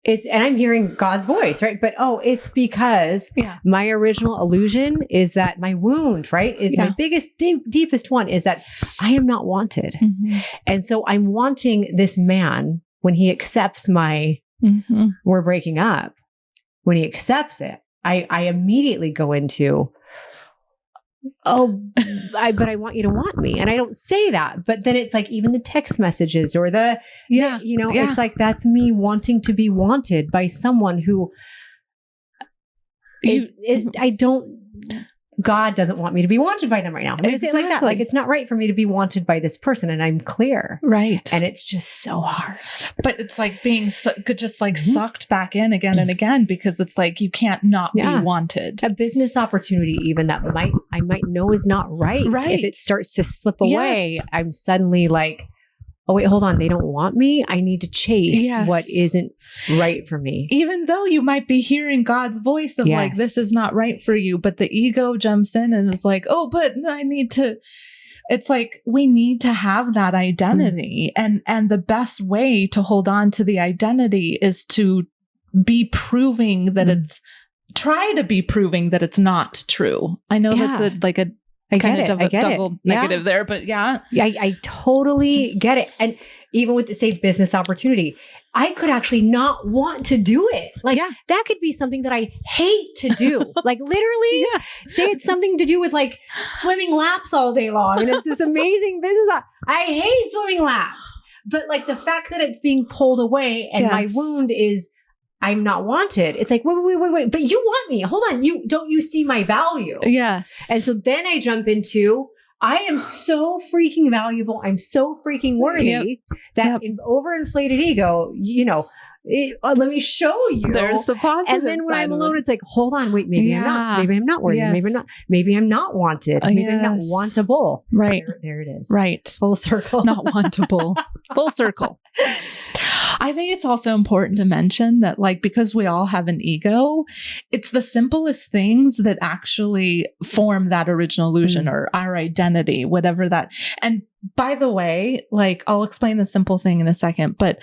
and I'm hearing God's voice, right? But it's because my original illusion is that my wound, right? Is my biggest, deepest one is that I am not wanted. And so I'm wanting this man when he accepts we're breaking up, when he accepts it, I immediately go into, but I want you to want me. And I don't say that, but then it's like even the text messages or it's like, that's me wanting to be wanted by someone who God doesn't want me to be wanted by them right now. I'm going to say it like that. Like, it's not right for me to be wanted by this person, and I'm clear. Right. And it's just so hard. But it's like being sucked back in again and again, because it's like you can't not be wanted. A business opportunity even that I might know is not right. If it starts to slip away, I'm suddenly like, oh, wait, hold on. They don't want me. I need to chase what isn't right for me. Even though you might be hearing God's voice of like, this is not right for you, but the ego jumps in and is like, oh, but I need to. It's like, we need to have that identity. And the best way to hold on to the identity is to be proving that try to be proving that it's not true. I know that's a kind of double negative there, but I totally get it. And even with the say business opportunity, I could actually not want to do it. Like that could be something that I hate to do. Like literally say it's something to do with like swimming laps all day long. And it's this amazing business. I hate swimming laps, but like the fact that it's being pulled away and my wound is I'm not wanted. It's like, wait, but you want me. Hold on. Don't you see my value? Yes. And so then I jump into, I am so freaking valuable. I'm so freaking worthy that overinflated ego, let me show you. There's the positive. And then when I'm alone, it's like, hold on, wait, maybe I'm not. Maybe I'm not worthy. Maybe I'm not wanted. Maybe I'm not wantable. Right. There it is. Right. Full circle. Not wantable. Full circle. I think it's also important to mention that, like, because we all have an ego, it's the simplest things that actually form that original illusion or our identity, whatever that. And by the way, like, I'll explain the simple thing in a second, but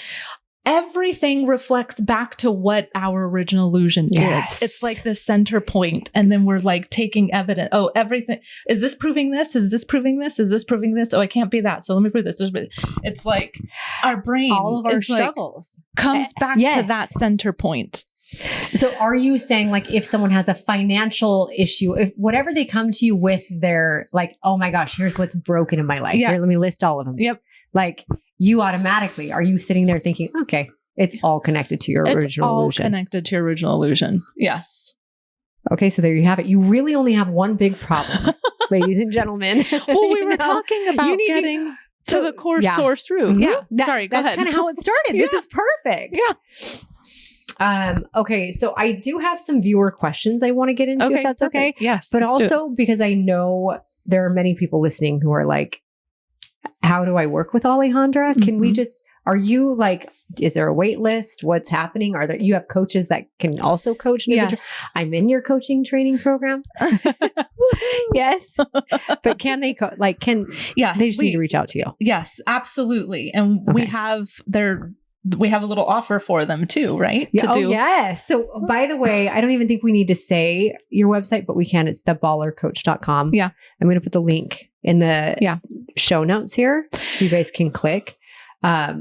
everything reflects back to what our original illusion is. It's like the center point. And then we're like taking evidence. Oh, everything. Is this proving this? Is this proving this? Is this proving this? Oh, I can't be that. So let me prove this. It's like our brain, all of our struggles comes back to that center point. So are you saying, like, if someone has a financial issue, if whatever they come to you with, they're like, oh my gosh, here's what's broken in my life. Here, let me list all of them. Yep. Like, you automatically, are you sitting there thinking, okay, it's all connected to your original illusion? Connected to your original illusion. Yes. Okay, so there you have it. You really only have one big problem, ladies and gentlemen. Well, we were talking about getting to the core source root. Yeah. Sorry, go ahead. That's kind of how it started. This is perfect. Yeah. Okay, so I do have some viewer questions I want to get into, if that's okay. Yes. But also because I know there are many people listening who are like, how do I work with Alejandra? Can we just, are you like, is there a wait list? What's happening? You have coaches that can also coach? Yes. I'm in your coaching training program. Yes. But can they, yes, they just need to reach out to you? Yes, absolutely. And we have a little offer for them too, right? Yeah, yes. So by the way, I don't even think we need to say your website, but we can. It's theballercoach.com. Yeah. I'm going to put the link in the show notes here so you guys can click. I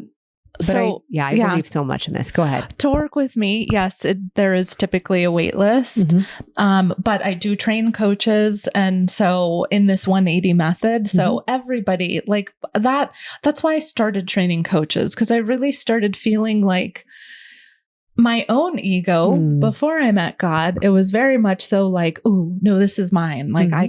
believe so much in this. Go ahead. To work with me, yes, there is typically a wait list, but I do train coaches. And so in this 180 method, so everybody like that's why I started training coaches, because I really started feeling like my own ego before I met God. It was very much so like, oh, no, this is mine. Like, I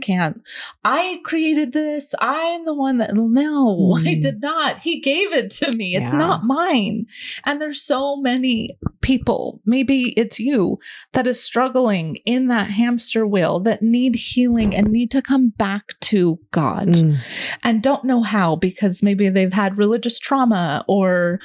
created this. I'm the one that, no, I did not. He gave it to me. It's not mine. And there's so many people, maybe it's you, that is struggling in that hamster wheel, that need healing and need to come back to God and don't know how, because maybe they've had religious trauma or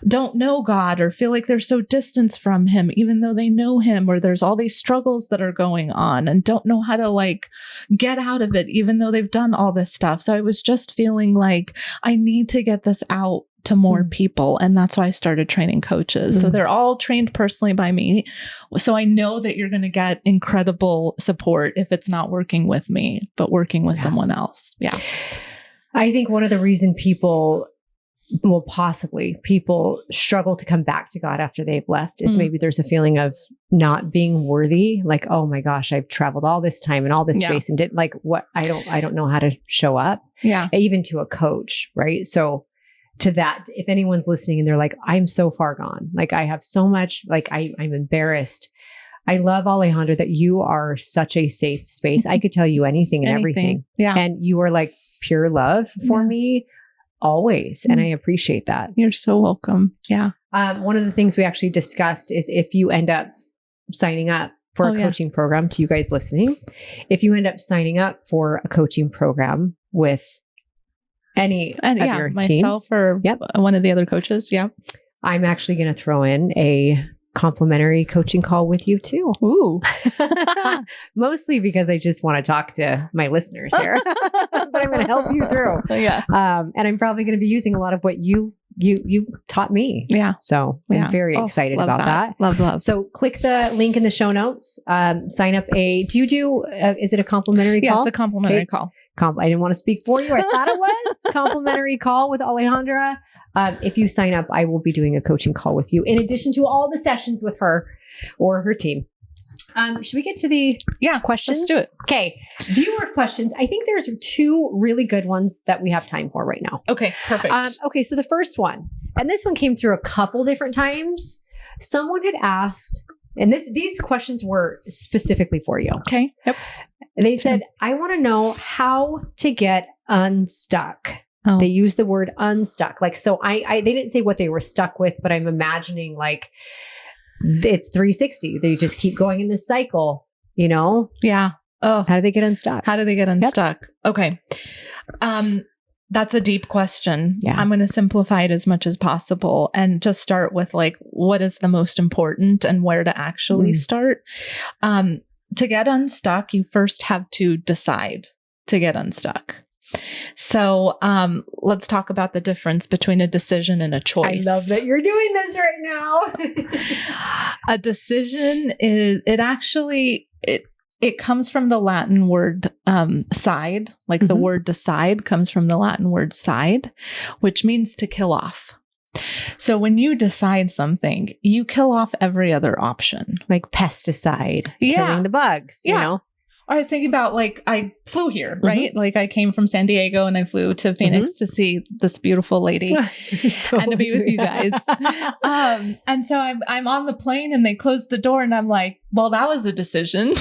don't know God or feel like they're so distant from him, even though they know him, or there's all these struggles that are going on and don't know how to like get out of it, even though they've done all this stuff. So I was just feeling like I need to get this out to more people. And that's why I started training coaches. So they're all trained personally by me. So I know that you're going to get incredible support if it's not working with me, but working with someone else. Yeah. I think one of the reasons people struggle to come back to God after they've left is maybe there's a feeling of not being worthy. Like, oh my gosh, I've traveled all this time and all this space and didn't like what I don't know how to show up. Yeah. Even to a coach. Right. So to that, if anyone's listening and they're like, I'm so far gone, like I have so much, like I'm embarrassed. I love, Alejandra, that you are such a safe space. I could tell you anything and everything. Yeah. And you are like pure love for me. Always. And I appreciate that. You're so welcome. Yeah. One of the things we actually discussed is if you end up signing up for a coaching program, to you guys listening, if you end up signing up for a coaching program with any of your myself teams, or one of the other coaches. Yeah. I'm actually going to throw in a complimentary coaching call with you too. Ooh. Mostly because I just want to talk to my listeners here, but I'm going to help you through. Yeah. And I'm probably going to be using a lot of what you taught me. Yeah. So I'm very excited about that. Love. So click the link in the show notes, sign up is it a complimentary call? Yeah, it's a complimentary call. I didn't want to speak for you. I thought it was complimentary call with Alejandra. If you sign up, I will be doing a coaching call with you in addition to all the sessions with her or her team. Should we get to the questions? Let's do it. Okay. Viewer questions. I think there's 2 really good ones that we have time for right now. Okay. Perfect. Okay. So the first one, and this one came through a couple different times. Someone had asked, and these questions were specifically for you. Okay. Yep. They said, I want to know how to get unstuck. Oh. They use the word unstuck. Like, so they didn't say what they were stuck with, but I'm imagining like it's 360. They just keep going in this cycle, you know? Yeah. Oh, how do they get unstuck? Yep. Okay. That's a deep question. Yeah. I'm going to simplify it as much as possible and just start with like, what is the most important and where to actually start. To get unstuck, you first have to decide to get unstuck. So let's talk about the difference between a decision and a choice. I love that you're doing this right now. A decision is, it comes from the Latin word side, like the word decide comes from the Latin word side, which means to kill off. So when you decide something, you kill off every other option. Like pesticide, killing the bugs, you know? I was thinking about like, I flew here, right? Like I came from San Diego and I flew to Phoenix to see this beautiful lady and to be with you guys. And so I'm on the plane and they closed the door and I'm like, well, that was a decision.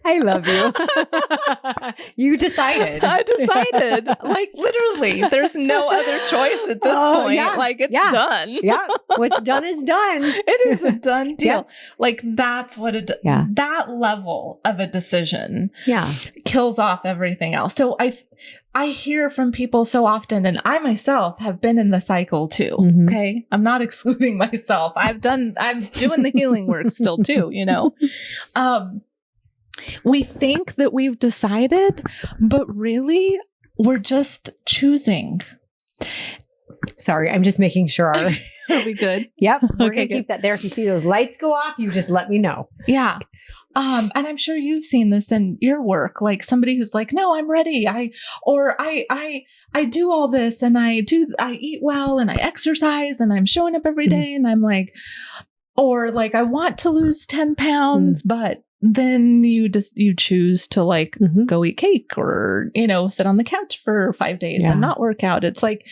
I love you. You decided. I decided. Like literally, there's no other choice at this point. Yeah. Like it's done. Yeah. What's done is done. It is a done deal. Yeah. Like that's what that level of a decision kills off everything else. So I hear from people so often, and I myself have been in the cycle too. Mm-hmm. Okay. I'm not excluding myself. I'm doing the healing work still too, you know? We think that we've decided, but really we're just choosing. Sorry, I'm just making sure. Are we good? Yep. We're Okay, going to keep that there. If you see those lights go off, you just let me know. Yeah. And I'm sure you've seen this in your work, like somebody who's like, no, I'm ready. I do all this and I eat well and I exercise and I'm showing up every day. And I'm like, or like, I want to lose 10 pounds, but then you choose to like go eat cake or, you know, sit on the couch for 5 days and not work out. It's like,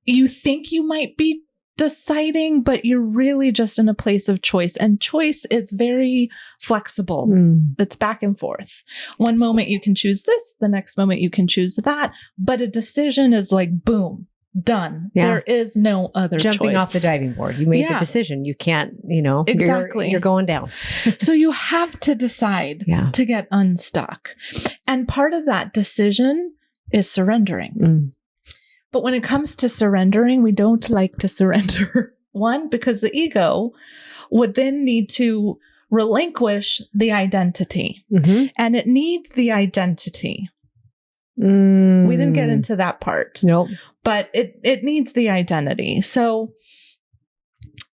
you think you might be deciding, but you're really just in a place of choice, and choice is very flexible. It's back and forth. One moment you can choose this, the next moment you can choose that, but a decision is like, boom, done. Yeah. There is no other Jumping choice. Off the diving board. You made the decision. You can't, you know, exactly. You're going down. So you have to decide to get unstuck. And part of that decision is surrendering. But when it comes to surrendering, we don't like to surrender. One, because the ego would then need to relinquish the identity. And it needs the identity. We didn't get into that part. Nope. But it needs the identity. So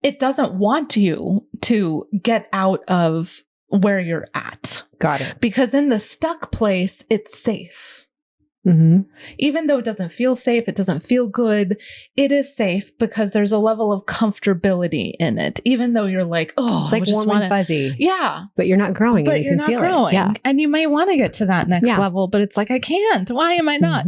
it doesn't want you to get out of where you're at. Got it. Because in the stuck place, it's safe. Even though it doesn't feel safe, it doesn't feel good, it is safe because there's a level of comfortability in it. Even though you're like, oh, it's like warm and fuzzy. Yeah. But you're not growing. But and you you're can not feel growing. It. Yeah. And you may want to get to that next level, but it's like, I can't. Why am I not?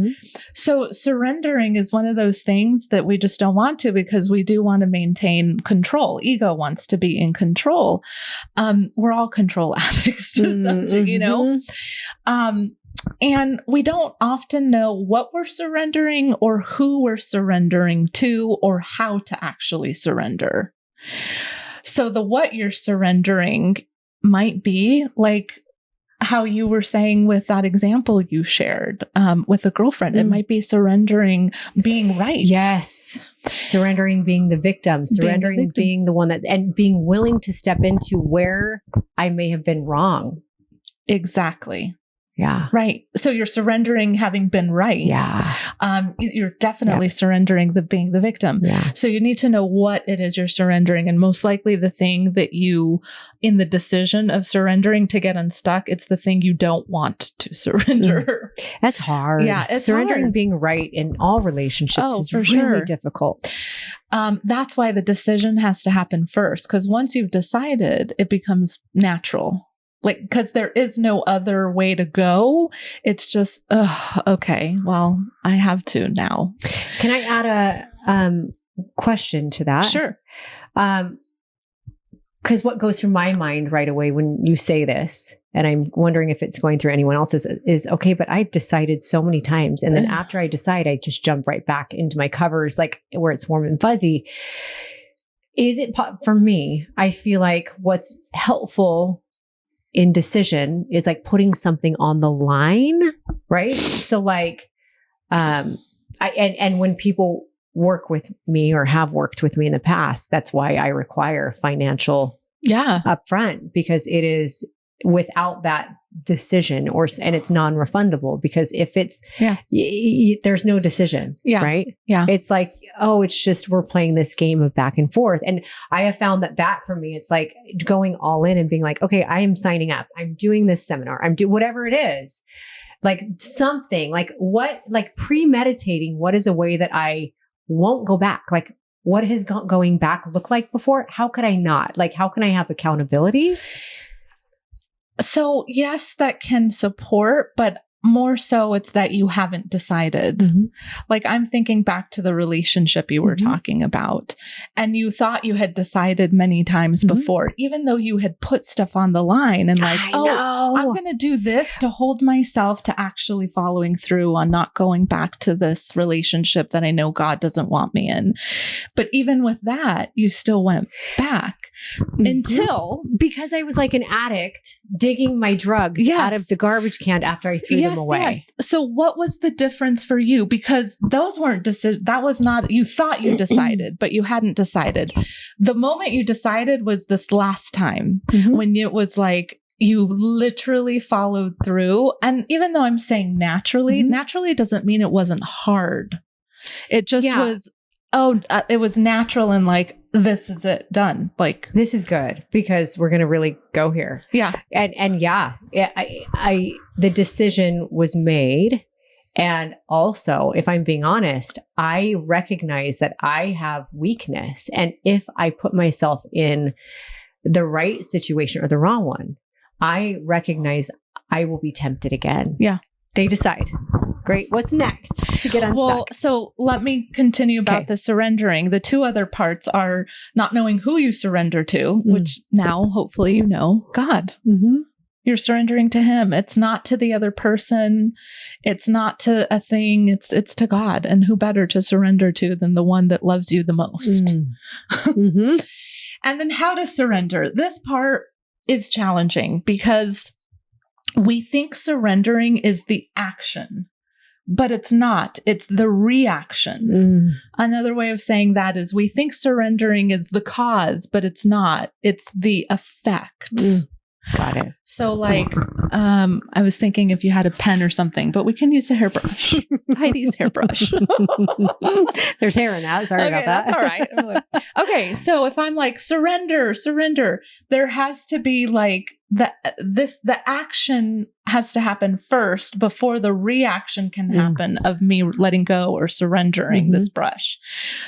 So surrendering is one of those things that we just don't want to, because we do want to maintain control. Ego wants to be in control. We're all control addicts to something, you know? And we don't often know what we're surrendering or who we're surrendering to or how to actually surrender. So the what you're surrendering might be like how you were saying with that example you shared with a girlfriend. It might be surrendering being right. Yes. Surrendering being the victim, surrendering being the one that, and being willing to step into where I may have been wrong. Exactly. Yeah. Right. So you're surrendering having been right. Yeah. You're definitely surrendering being the victim. Yeah. So you need to know what it is you're surrendering. And most likely the thing that you, in the decision of surrendering to get unstuck, it's the thing you don't want to surrender. That's hard. Yeah. It's surrendering hard. Being right in all relationships is really difficult. That's why the decision has to happen first. Because once you've decided, it becomes natural. Like, because there is no other way to go. It's just, okay, well, I have to now. Can I add a question to that? Sure. Because what goes through my mind right away when you say this, and I'm wondering if it's going through anyone else's, is okay, but I've decided so many times. And then after I decide, I just jump right back into my covers, like where it's warm and fuzzy. Is it, for me, I feel like what's helpful in decision is like putting something on the line, right? So like, and when people work with me or have worked with me in the past, that's why I require financial upfront, because it is without that decision and it's non-refundable, because if it's, there's no decision, right? Yeah. It's like, oh, it's just, we're playing this game of back and forth. And I have found that for me, it's like going all in and being like, okay, I am signing up. I'm doing this seminar. I'm doing whatever it is, like something like premeditating. What is a way that I won't go back? Like, what has going back look like before? How could I not? Like, how can I have accountability? So yes, that can support, but more so it's that you haven't decided. Mm-hmm. Like I'm thinking back to the relationship you were talking about, and you thought you had decided many times before, even though you had put stuff on the line and like, I'm going to do this to hold myself to actually following through on not going back to this relationship that I know God doesn't want me in. But even with that, you still went back until, because I was like an addict digging my drugs out of the garbage can after I threw them away. Yes. So what was the difference for you? Because those weren't decisions. That was not, you thought you decided, but you hadn't decided. The moment you decided was this last time when it was like, you literally followed through. And even though I'm saying naturally, naturally doesn't mean it wasn't hard. It just was, it was natural and like, this is it, done. Like, this is good because we're going to really go here. Yeah. And the decision was made. And also, if I'm being honest, I recognize that I have weakness. And if I put myself in the right situation or the wrong one, I recognize I will be tempted again. Yeah. They decide. Great. What's next to get unstuck? Well, so let me continue about the surrendering. The two other parts are not knowing who you surrender to, which now hopefully you know, God. You're surrendering to Him. It's not to the other person. It's not to a thing. It's to God. And who better to surrender to than the one that loves you the most? And then how to surrender. This part is challenging because we think surrendering is the action. But it's not. It's the reaction. Another way of saying that is we think surrendering is the cause, but it's not. It's the effect. Got it. So like, I was thinking if you had a pen or something, but we can use a hairbrush. Heidi's hairbrush. There's hair in that. Sorry about that. That's all right. Okay. So if I'm like, surrender, there has to be like the action has to happen first before the reaction can happen of me letting go or surrendering this brush.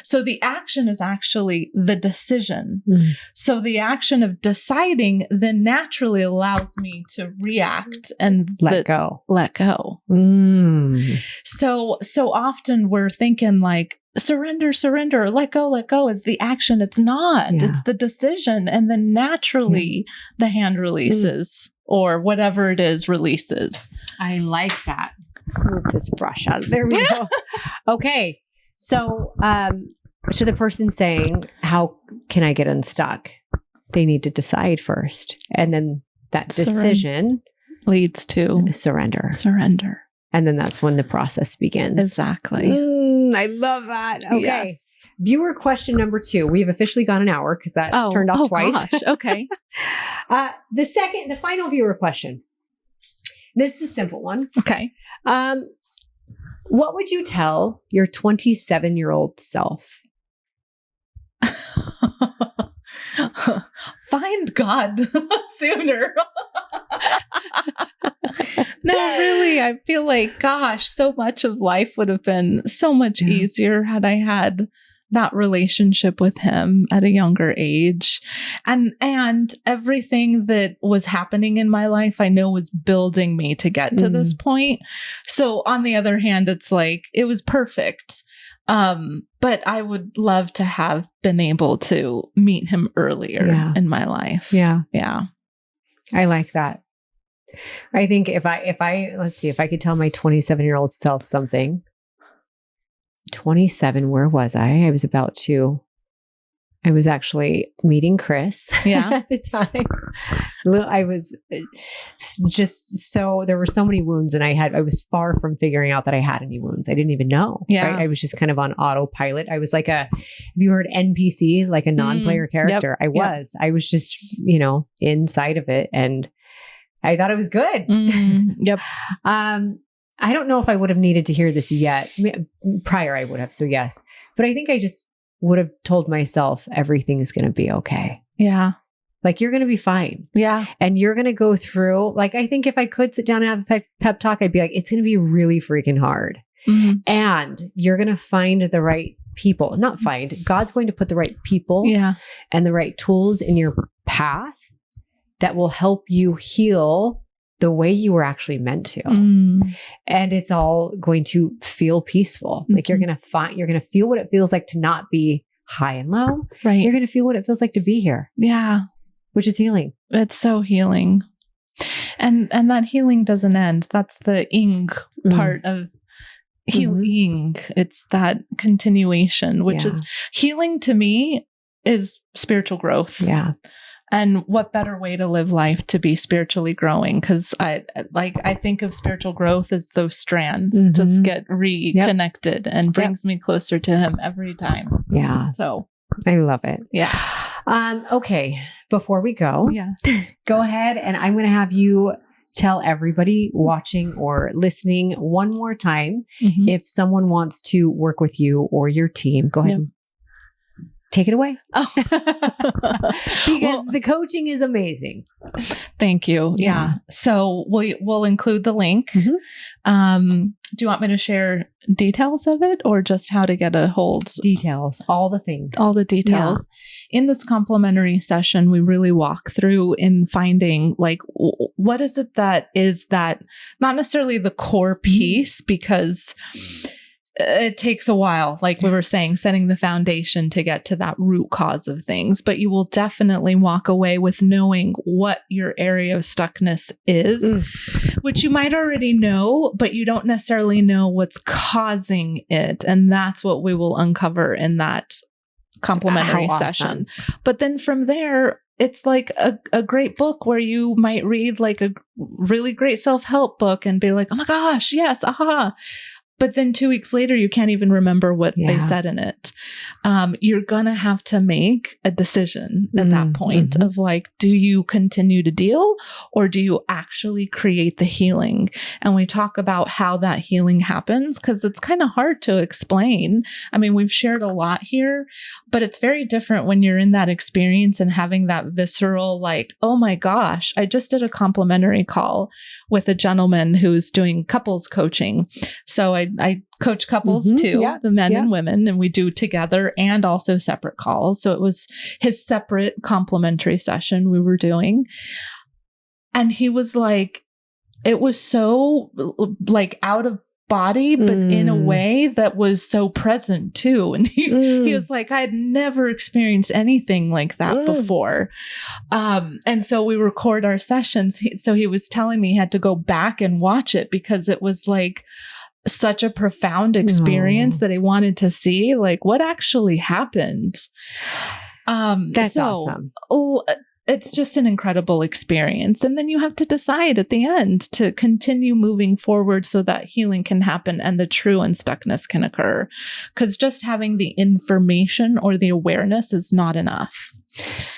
So the action is actually the decision. So the action of deciding then naturally allows me to react and let go. So often we're thinking like, surrender, let go is the action. It's not. It's the decision. And then naturally the hand releases or whatever it is releases. I like that. Move this brush out. There we go. Okay. So, to the person saying, how can I get unstuck? They need to decide first. And then that decision leads to surrender. And then that's when the process begins. Exactly. I love that. Okay. Yes. Viewer question number 2. We've officially gone an hour because that turned off twice. Gosh. Okay. The final viewer question. This is a simple one. Okay. What would you tell your 27-year-old self? Find God sooner. No, really, I feel like, gosh, so much of life would have been so much easier had I had that relationship with Him at a younger age. And everything that was happening in my life, I know was building me to get to this point. So on the other hand, it's like, it was perfect. But I would love to have been able to meet Him earlier in my life. Yeah. I like that. I think if I let's see, if I could tell my 27-year-old self something. 27, where was I? I was actually meeting Chris at the time. I was just there were so many wounds and I was far from figuring out that I had any wounds. I didn't even know. Yeah. Right? I was just kind of on autopilot. I was like have you heard NPC, like a non-player character? Yep. I was just, inside of it and I thought it was good. Yep. I don't know if I would have needed to hear this yet. Prior, I would have. So yes. But I think I just would have told myself everything's going to be okay. Yeah. Like you're going to be fine. Yeah. And you're going to go through, like, I think if I could sit down and have a pep talk, I'd be like, it's going to be really freaking hard. And you're going to find the right people, God's going to put the right people and the right tools in your path that will help you heal the way you were actually meant to. And it's all going to feel peaceful. Like you're going to feel what it feels like to not be high and low. Right. You're going to feel what it feels like to be here. Yeah. Which is healing. It's so healing. And that healing doesn't end. That's the ing part of healing. It's that continuation, which is healing to me is spiritual growth. Yeah. And what better way to live life to be spiritually growing? Because I think of spiritual growth as those strands just get reconnected and brings me closer to him every time. Yeah. So I love it. Yeah. Okay. Before we go, go ahead and I'm going to have you tell everybody watching or listening one more time if someone wants to work with you or your team. Go ahead and take it away. Oh. Because the coaching is amazing. Thank you. Yeah. So we'll include the link. Do you want me to share details of it or just how to get a hold? Details, all the things. All the details. Yeah. In this complimentary session, we really walk through in finding like, what is it that is that not necessarily the core piece, because it takes a while, like we were saying, setting the foundation to get to that root cause of things. But you will definitely walk away with knowing what your area of stuckness is, which you might already know, but you don't necessarily know what's causing it. And that's what we will uncover in that complimentary session. But then from there, it's like a great book where you might read like a really great self-help book and be like, oh my gosh, yes, aha. But then 2 weeks later, you can't even remember what they said in it. You're going to have to make a decision at that point of like, do you continue to deal or do you actually create the healing? And we talk about how that healing happens because it's kind of hard to explain. I mean, we've shared a lot here, but it's very different when you're in that experience and having that visceral, like, oh my gosh, I just did a complimentary call with a gentleman who's doing couples coaching. So I coach couples too, the men and women, and we do together and also separate calls. So it was his separate complimentary session we were doing. And he was like, it was so like out of body, but in a way that was so present too. And he was like, I had never experienced anything like that before. And so we record our sessions. So he was telling me he had to go back and watch it because it was like such a profound experience that he wanted to see like what actually happened. That's awesome. It's just an incredible experience. And then you have to decide at the end to continue moving forward so that healing can happen and the true unstuckness can occur. Because just having the information or the awareness is not enough.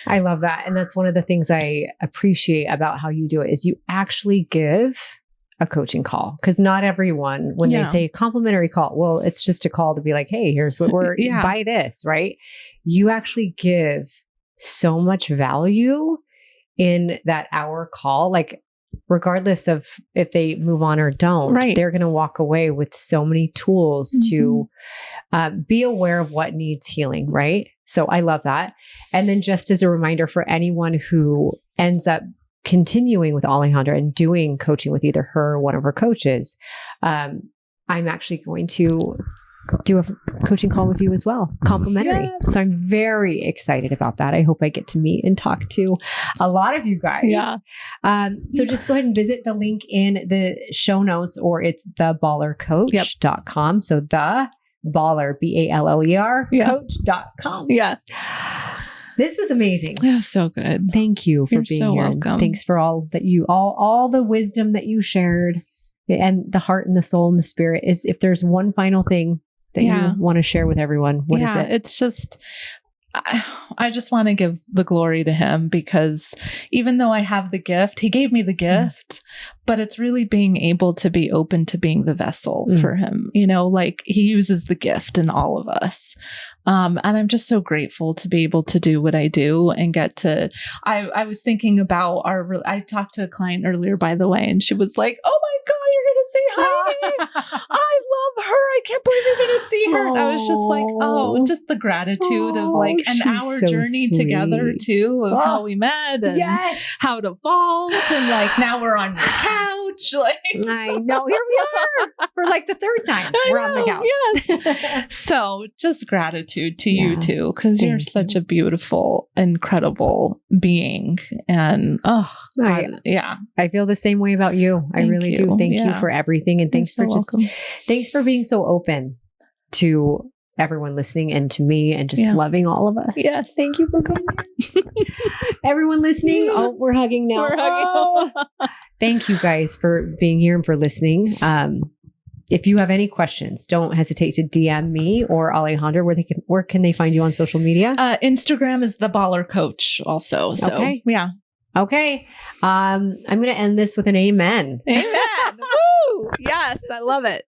I love that. And that's one of the things I appreciate about how you do it is you actually give a coaching call. Because not everyone, when they say complimentary call, well, it's just a call to be like, hey, here's what we're, buy this, right? You actually give so much value in that hour call. Like, regardless of if they move on or don't, they're going to walk away with so many tools to be aware of what needs healing, right? So I love that. And then just as a reminder for anyone who ends up continuing with Alejandra and doing coaching with either her or one of her coaches, I'm actually going to do a coaching call with you as well, complimentary. So I'm very excited about that. I hope I get to meet and talk to a lot of you guys. So just go ahead and visit the link in the show notes, or it's theballercoach.com. So the baller, BALLER coach.com. This was amazing. It was so good. Thank you for being here. Welcome. Thanks for all that you, all the wisdom that you shared, and the heart and the soul and the spirit. Is if there's one final thing that you want to share with everyone, what is it? It's just, I just want to give the glory to him, because even though I have the gift, he gave me the gift, but it's really being able to be open to being the vessel for him. You know, like he uses the gift in all of us. And I'm just so grateful to be able to do what I do and get to, I was thinking about I talked to a client earlier, by the way, and she was like, oh my God, you're going to say hi. I love her. I can't believe you're going to see her. And I was just like, oh, just the gratitude of like an hour so journey sweet. together too, of how we met and how it evolved. And like, now we're on your couch. Like, I know. Here we are for like the third time. We're on the couch. Yes. So just gratitude to you too, because you're such a beautiful, incredible being. And God, I feel the same way about you. I really do. Thank you for everything. And thanks for thanks for being so open to everyone listening and to me and just loving all of us. Yes. Thank you for coming. Everyone listening. Oh, we're hugging now. We're hugging. Thank you guys for being here and for listening. If you have any questions, don't hesitate to DM me or Alejandra. Where can they find you on social media? Instagram is the Baller Coach also. So yeah. Okay. I'm going to end this with an amen. Amen. Woo! Yes, I love it.